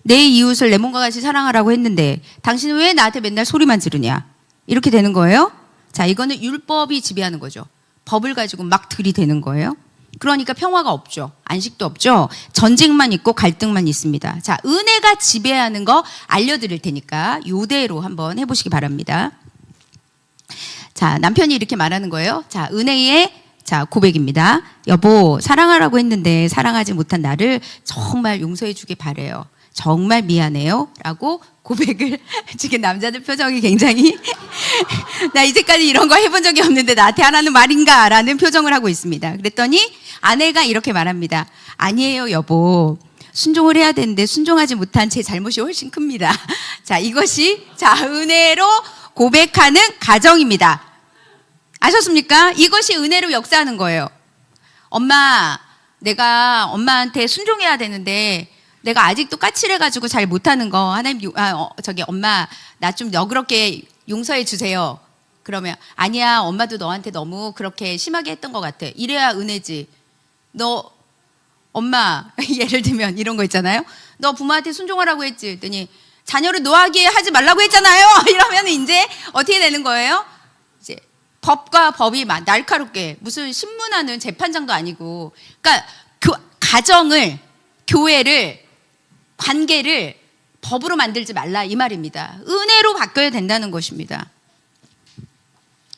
A: 내 이웃을 내 몸과 같이 사랑하라고 했는데 당신은 왜 나한테 맨날 소리만 지르냐? 이렇게 되는 거예요. 자, 이거는 율법이 지배하는 거죠. 법을 가지고 막 들이대는 거예요. 그러니까 평화가 없죠. 안식도 없죠. 전쟁만 있고 갈등만 있습니다. 자, 은혜가 지배하는 거 알려드릴 테니까 이대로 한번 해보시기 바랍니다. 자, 남편이 이렇게 말하는 거예요. 자, 은혜의 고백입니다. 여보, 사랑하라고 했는데 사랑하지 못한 나를 정말 용서해 주길 바래요. 정말 미안해요. 라고 고백을 지금 남자들 표정이 굉장히 나 이제까지 이런 거 해본 적이 없는데 나한테 하라는 말인가? 라는 표정을 하고 있습니다. 그랬더니 아내가 이렇게 말합니다. 아니에요, 여보. 순종을 해야 되는데 순종하지 못한 제 잘못이 훨씬 큽니다. 자, 이것이 은혜로 고백하는 가정입니다. 아셨습니까? 이것이 은혜로 역사하는 거예요. 엄마, 내가 엄마한테 순종해야 되는데 내가 아직도 까칠해가지고 잘 못하는 거 하나님 엄마 나 좀 너그럽게 용서해 주세요. 그러면 아니야, 엄마도 너한테 너무 그렇게 심하게 했던 것 같아. 이래야 은혜지. 너 엄마 예를 들면 이런 거 있잖아요. 너 부모한테 순종하라고 했지. 그랬더니 자녀를 노하게 하지 말라고 했잖아요. 이러면 이제 어떻게 되는 거예요? 이제 법과 법이 날카롭게 무슨 신문하는 재판장도 아니고, 그러니까 가정을, 교회를, 관계를 법으로 만들지 말라 이 말입니다. 은혜로 바뀌어야 된다는 것입니다.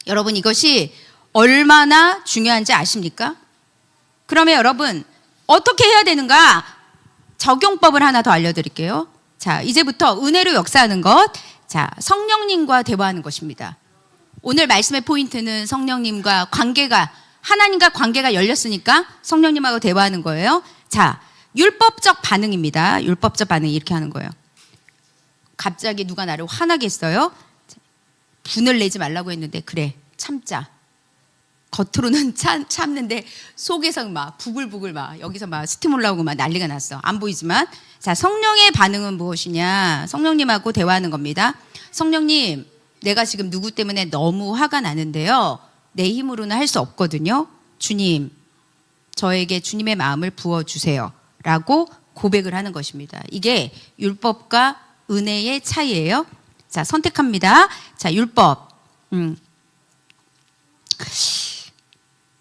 A: 여러분 이것이 얼마나 중요한지 아십니까? 그러면 여러분 어떻게 해야 되는가? 적용법을 하나 더 알려드릴게요. 자, 이제부터 은혜로 역사하는 것, 자, 성령님과 대화하는 것입니다. 오늘 말씀의 포인트는 성령님과 하나님과 관계가 열렸으니까 성령님하고 대화하는 거예요. 자, 율법적 반응입니다. 율법적 반응 이렇게 하는 거예요. 갑자기 누가 나를 화나게 했어요. 분을 내지 말라고 했는데 그래 참자. 겉으로는 참는데 속에서 막 부글부글 막 여기서 막 스팀 올라오고 막 난리가 났어. 안 보이지만. 자, 성령의 반응은 무엇이냐? 성령님하고 대화하는 겁니다. 성령님, 내가 지금 누구 때문에 너무 화가 나는데요. 내 힘으로는 할 수 없거든요. 주님, 저에게 주님의 마음을 부어주세요. 라고 고백을 하는 것입니다. 이게 율법과 은혜의 차이예요. 자, 선택합니다. 자, 율법.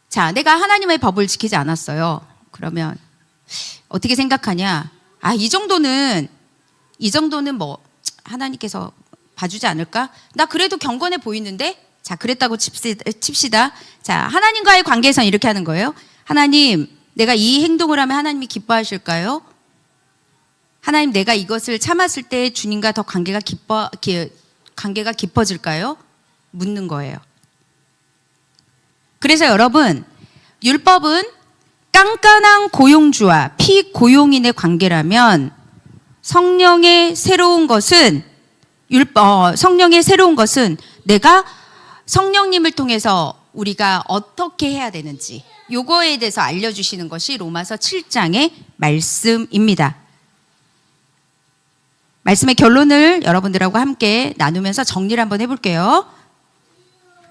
A: 자, 내가 하나님의 법을 지키지 않았어요. 그러면 어떻게 생각하냐? 아, 이 정도는 뭐 하나님께서 봐주지 않을까? 나 그래도 경건해 보이는데? 자, 그랬다고 칩시다. 자, 하나님과의 관계에서는 이렇게 하는 거예요. 하나님, 내가 이 행동을 하면 하나님이 기뻐하실까요? 하나님, 내가 이것을 참았을 때 주님과 더 관계가 깊어질까요? 묻는 거예요. 그래서 여러분, 율법은 깐깐한 고용주와 피고용인의 관계라면 성령의 새로운 것은 내가 성령님을 통해서 우리가 어떻게 해야 되는지 요거에 대해서 알려주시는 것이 로마서 7장의 말씀입니다. 말씀의 결론을 여러분들하고 함께 나누면서 정리를 한번 해볼게요.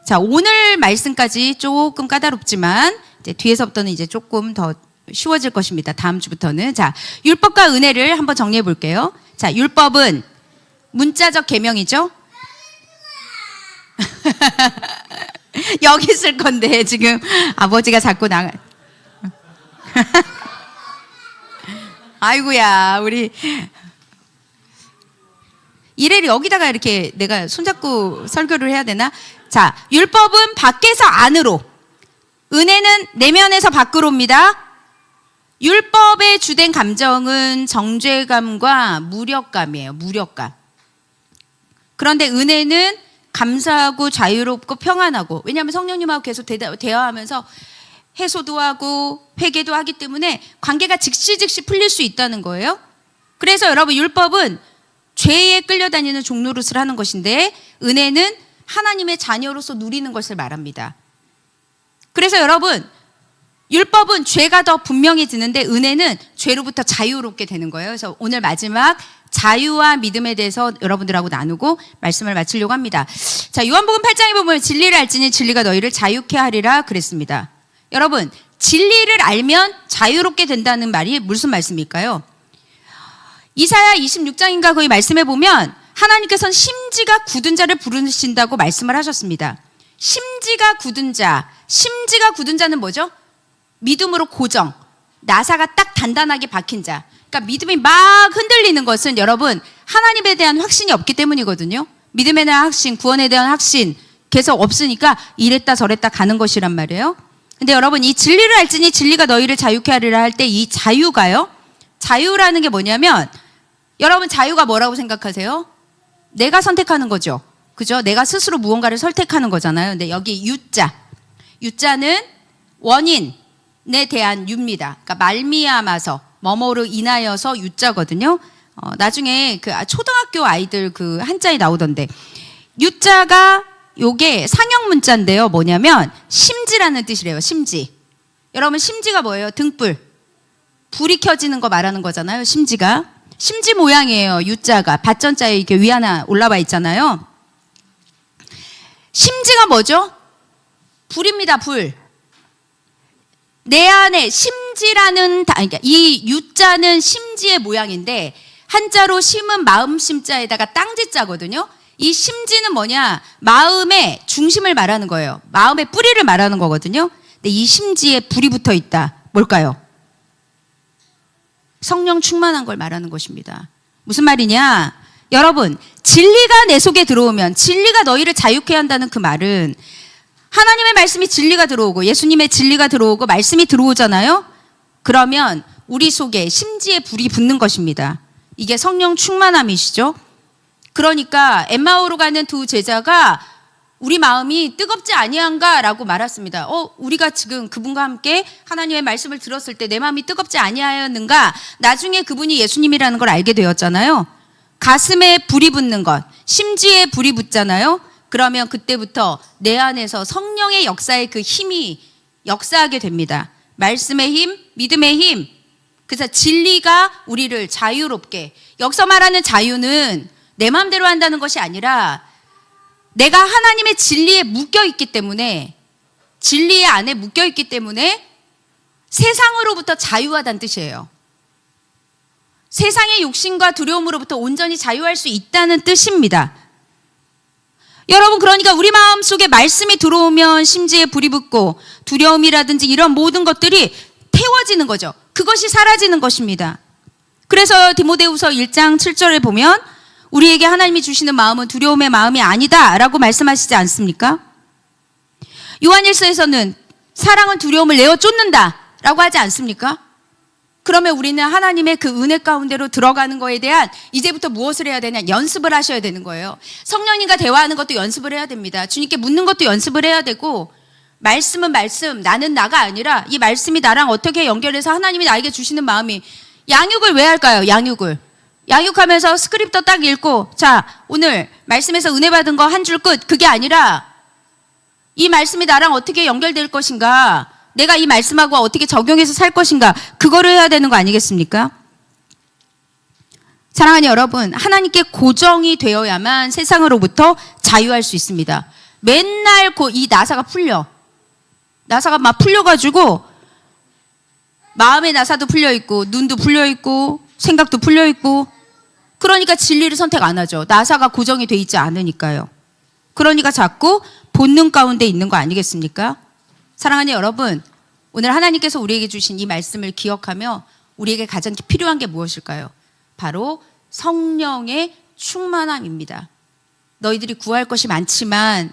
A: 자, 오늘 말씀까지 조금 까다롭지만 이제 뒤에서부터는 이제 조금 더 쉬워질 것입니다. 다음 주부터는. 자, 율법과 은혜를 한번 정리해 볼게요. 자, 율법은 문자적 계명이죠. 여기 있을 건데 지금 아버지가 자꾸 나가. 아이고야, 우리 이래를 여기다가 이렇게 내가 손잡고 설교를 해야 되나? 자, 율법은 밖에서 안으로, 은혜는 내면에서 밖으로입니다. 율법의 주된 감정은 정죄감과 무력감이에요. 무력감. 그런데 은혜는 감사하고 자유롭고 평안하고, 왜냐하면 성령님하고 계속 대화하면서 해소도 하고 회개도 하기 때문에 관계가 즉시 풀릴 수 있다는 거예요. 그래서 여러분, 율법은 죄에 끌려다니는 종노릇을 하는 것인데 은혜는 하나님의 자녀로서 누리는 것을 말합니다. 그래서 여러분, 율법은 죄가 더 분명해지는데 은혜는 죄로부터 자유롭게 되는 거예요. 그래서 오늘 마지막 자유와 믿음에 대해서 여러분들하고 나누고 말씀을 마치려고 합니다. 자, 요한복음 8장에 보면 진리를 알지니 진리가 너희를 자유케 하리라 그랬습니다. 여러분, 진리를 알면 자유롭게 된다는 말이 무슨 말씀일까요? 이사야 26장인가 거기 말씀해 보면 하나님께서는 심지가 굳은 자를 부르신다고 말씀을 하셨습니다. 심지가 굳은 자는 뭐죠? 믿음으로 고정, 나사가 딱 단단하게 박힌 자. 그러니까 믿음이 막 흔들리는 것은 여러분, 하나님에 대한 확신이 없기 때문이거든요. 믿음에 대한 확신, 구원에 대한 확신 계속 없으니까 이랬다 저랬다 가는 것이란 말이에요. 근데 여러분, 이 진리를 알지니 진리가 너희를 자유케 하리라 할 때 이 자유가요, 자유라는 게 뭐냐면, 여러분, 자유가 뭐라고 생각하세요? 내가 선택하는 거죠. 그죠? 내가 스스로 무언가를 선택하는 거잖아요. 근데 여기 유자는 원인에 대한 유입니다. 그러니까 말미암아서, 뭐뭐로 인하여서 유자거든요. 나중에 그 초등학교 아이들 그 한자에 나오던데, 유자가 요게 상형 문자인데요. 뭐냐면 심지라는 뜻이래요. 심지. 여러분, 심지가 뭐예요? 등불. 불이 켜지는 거 말하는 거잖아요. 심지가. 심지 모양이에요. 유자가 밭전자에 이렇게 위 하나 올라와 있잖아요. 심지가 뭐죠? 불입니다. 불. 내 안에 심지라는, 그러니까 이 유자는 심지의 모양인데 한자로 심은 마음 심자에다가 땅지자거든요. 이 심지는 뭐냐? 마음의 중심을 말하는 거예요. 마음의 뿌리를 말하는 거거든요. 근데 이 심지에 불이 붙어 있다. 뭘까요? 성령 충만한 걸 말하는 것입니다. 무슨 말이냐? 여러분, 진리가 내 속에 들어오면, 진리가 너희를 자유케 한다는 그 말은 하나님의 말씀이 진리가 들어오고 예수님의 진리가 들어오고 말씀이 들어오잖아요. 그러면 우리 속에 심지에 불이 붙는 것입니다. 이게 성령 충만함이시죠. 그러니까 엠마오로 가는 두 제자가 우리 마음이 뜨겁지 아니한가라고 말했습니다. 우리가 지금 그분과 함께 하나님의 말씀을 들었을 때 내 마음이 뜨겁지 아니하였는가? 나중에 그분이 예수님이라는 걸 알게 되었잖아요. 가슴에 불이 붙는 것, 심지에 불이 붙잖아요. 그러면 그때부터 내 안에서 성령의 역사의 그 힘이 역사하게 됩니다. 말씀의 힘, 믿음의 힘. 그래서 진리가 우리를 자유롭게, 여기서 말하는 자유는 내 마음대로 한다는 것이 아니라 내가 하나님의 진리에 묶여 있기 때문에, 진리의 안에 묶여 있기 때문에 세상으로부터 자유하다는 뜻이에요. 세상의 욕심과 두려움으로부터 온전히 자유할 수 있다는 뜻입니다. 여러분, 그러니까 우리 마음속에 말씀이 들어오면 심지에 불이 붙고 두려움이라든지 이런 모든 것들이 태워지는 거죠. 그것이 사라지는 것입니다. 그래서 디모데후서 1장 7절에 보면 우리에게 하나님이 주시는 마음은 두려움의 마음이 아니다 라고 말씀하시지 않습니까? 요한일서에서는 사랑은 두려움을 내어 쫓는다 라고 하지 않습니까? 그러면 우리는 하나님의 그 은혜 가운데로 들어가는 거에 대한 이제부터 무엇을 해야 되냐? 연습을 하셔야 되는 거예요. 성령님과 대화하는 것도 연습을 해야 됩니다. 주님께 묻는 것도 연습을 해야 되고, 말씀은 말씀, 나는 나가 아니라 이 말씀이 나랑 어떻게 연결해서 하나님이 나에게 주시는 마음이, 양육을 왜 할까요? 양육하면서 스크립트 딱 읽고, 자, 오늘 말씀에서 은혜 받은 거 한 줄 끝. 그게 아니라 이 말씀이 나랑 어떻게 연결될 것인가, 내가 이 말씀하고 어떻게 적용해서 살 것인가, 그거를 해야 되는 거 아니겠습니까? 사랑하는 여러분, 하나님께 고정이 되어야만 세상으로부터 자유할 수 있습니다. 맨날 이 나사가 막 풀려가지고 마음의 나사도 풀려있고 눈도 풀려있고 생각도 풀려있고, 그러니까 진리를 선택 안 하죠. 나사가 고정이 돼 있지 않으니까요. 그러니까 자꾸 본능 가운데 있는 거 아니겠습니까? 사랑하는 여러분, 오늘 하나님께서 우리에게 주신 이 말씀을 기억하며 우리에게 가장 필요한 게 무엇일까요? 바로 성령의 충만함입니다. 너희들이 구할 것이 많지만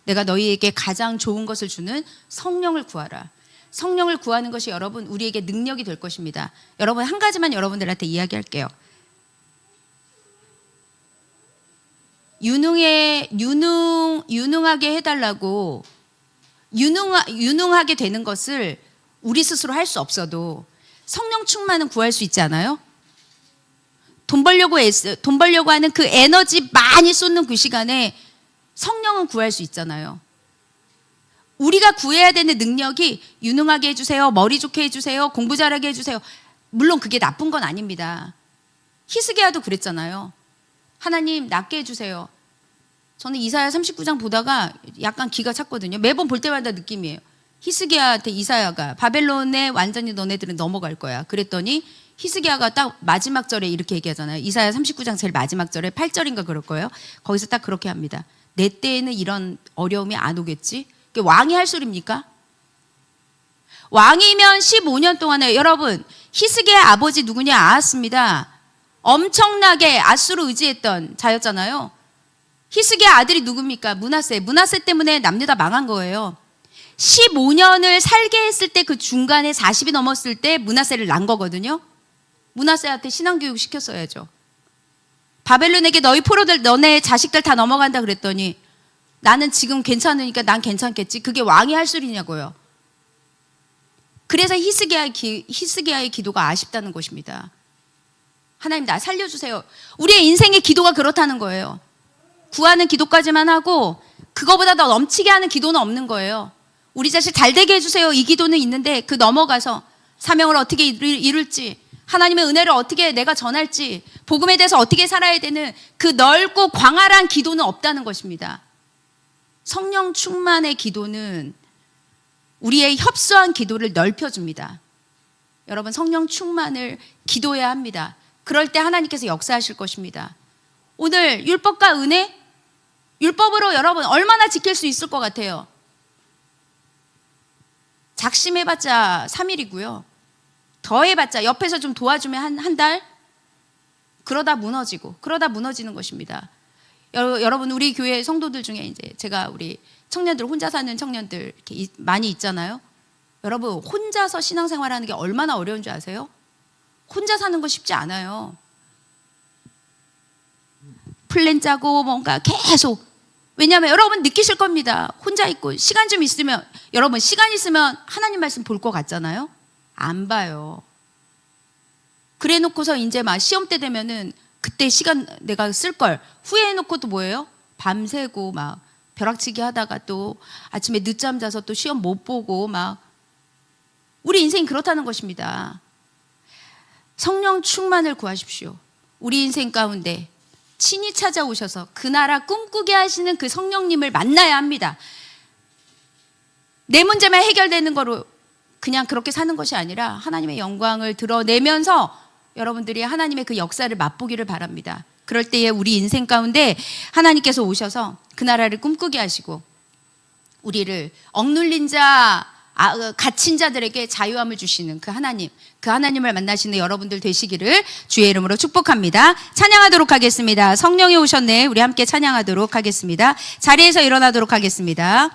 A: 내가 너희에게 가장 좋은 것을 주는 성령을 구하라. 성령을 구하는 것이 여러분 우리에게 능력이 될 것입니다. 여러분, 한 가지만 여러분들한테 이야기할게요. 유능하게 해달라고 유능하게 되는 것을 우리 스스로 할 수 없어도 성령 충만은 구할 수 있지 않아요? 돈 벌려고 하는 그 에너지 많이 쏟는 그 시간에 성령은 구할 수 있잖아요. 우리가 구해야 되는 능력이 유능하게 해주세요, 머리 좋게 해주세요, 공부 잘하게 해주세요. 물론 그게 나쁜 건 아닙니다. 히스기야도 그랬잖아요. 하나님 낫게 해주세요. 저는 이사야 39장 보다가 약간 기가 찼거든요. 매번 볼 때마다 느낌이에요. 히스기야한테 이사야가 바벨론에 완전히 너네들은 넘어갈 거야. 그랬더니 히스기야가 딱 마지막 절에 이렇게 얘기하잖아요. 이사야 39장 제일 마지막 절에 8절인가 그럴 거예요. 거기서 딱 그렇게 합니다. 내 때에는 이런 어려움이 안 오겠지? 왕이 할 소리입니까? 왕이면 15년 동안에, 여러분, 히스기야 아버지 누구냐? 아하스입니다. 엄청나게 아수르 의지했던 자였잖아요. 히스기야 아들이 누굽니까? 므낫세 때문에 남들 다 망한 거예요. 15년을 살게 했을 때 그 중간에 40이 넘었을 때 므낫세를 낳은 거거든요. 므낫세한테 신앙교육 시켰어야죠. 바벨론에게 너희 포로들, 너네 자식들 다 넘어간다 그랬더니 나는 지금 괜찮으니까 난 괜찮겠지. 그게 왕이 할 소리냐고요. 그래서 히스기야의 기도가 아쉽다는 것입니다. 하나님 나 살려주세요. 우리의 인생의 기도가 그렇다는 거예요. 구하는 기도까지만 하고 그거보다 더 넘치게 하는 기도는 없는 거예요. 우리 자식 잘 되게 해주세요. 이 기도는 있는데 그 넘어가서 사명을 어떻게 이룰지, 하나님의 은혜를 어떻게 내가 전할지, 복음에 대해서 어떻게 살아야 되는 그 넓고 광활한 기도는 없다는 것입니다. 성령 충만의 기도는 우리의 협소한 기도를 넓혀줍니다. 여러분, 성령 충만을 기도해야 합니다. 그럴 때 하나님께서 역사하실 것입니다. 오늘 율법과 은혜, 율법으로 여러분 얼마나 지킬 수 있을 것 같아요? 작심해봤자 3일이고요. 더해봤자 옆에서 좀 도와주면 한 달? 그러다 무너지는 것입니다. 여러분, 우리 교회 성도들 중에 이제 제가 우리 청년들, 혼자 사는 청년들 이렇게 많이 있잖아요. 여러분, 혼자서 신앙생활하는 게 얼마나 어려운 줄 아세요? 혼자 사는 거 쉽지 않아요. 플랜 짜고 뭔가 계속. 왜냐하면 여러분 느끼실 겁니다. 혼자 있고 시간 좀 있으면, 여러분 시간 있으면 하나님 말씀 볼 것 같잖아요. 안 봐요. 그래 놓고서 이제 막 시험 때 되면은 그때 시간 내가 쓸 걸 후회해 놓고 또 뭐예요? 밤새고 막 벼락치기 하다가 또 아침에 늦잠 자서 또 시험 못 보고 막 우리 인생이 그렇다는 것입니다. 성령 충만을 구하십시오. 우리 인생 가운데 친히 찾아오셔서 그 나라 꿈꾸게 하시는 그 성령님을 만나야 합니다. 내 문제만 해결되는 거로 그냥 그렇게 사는 것이 아니라 하나님의 영광을 드러내면서 여러분들이 하나님의 그 역사를 맛보기를 바랍니다. 그럴 때에 우리 인생 가운데 하나님께서 오셔서 그 나라를 꿈꾸게 하시고 우리를 억눌린 자, 갇힌 자들에게 자유함을 주시는 그 하나님을 만나시는 여러분들 되시기를 주의 이름으로 축복합니다. 찬양하도록 하겠습니다. 성령이 오셨네. 우리 함께 찬양하도록 하겠습니다. 자리에서 일어나도록 하겠습니다.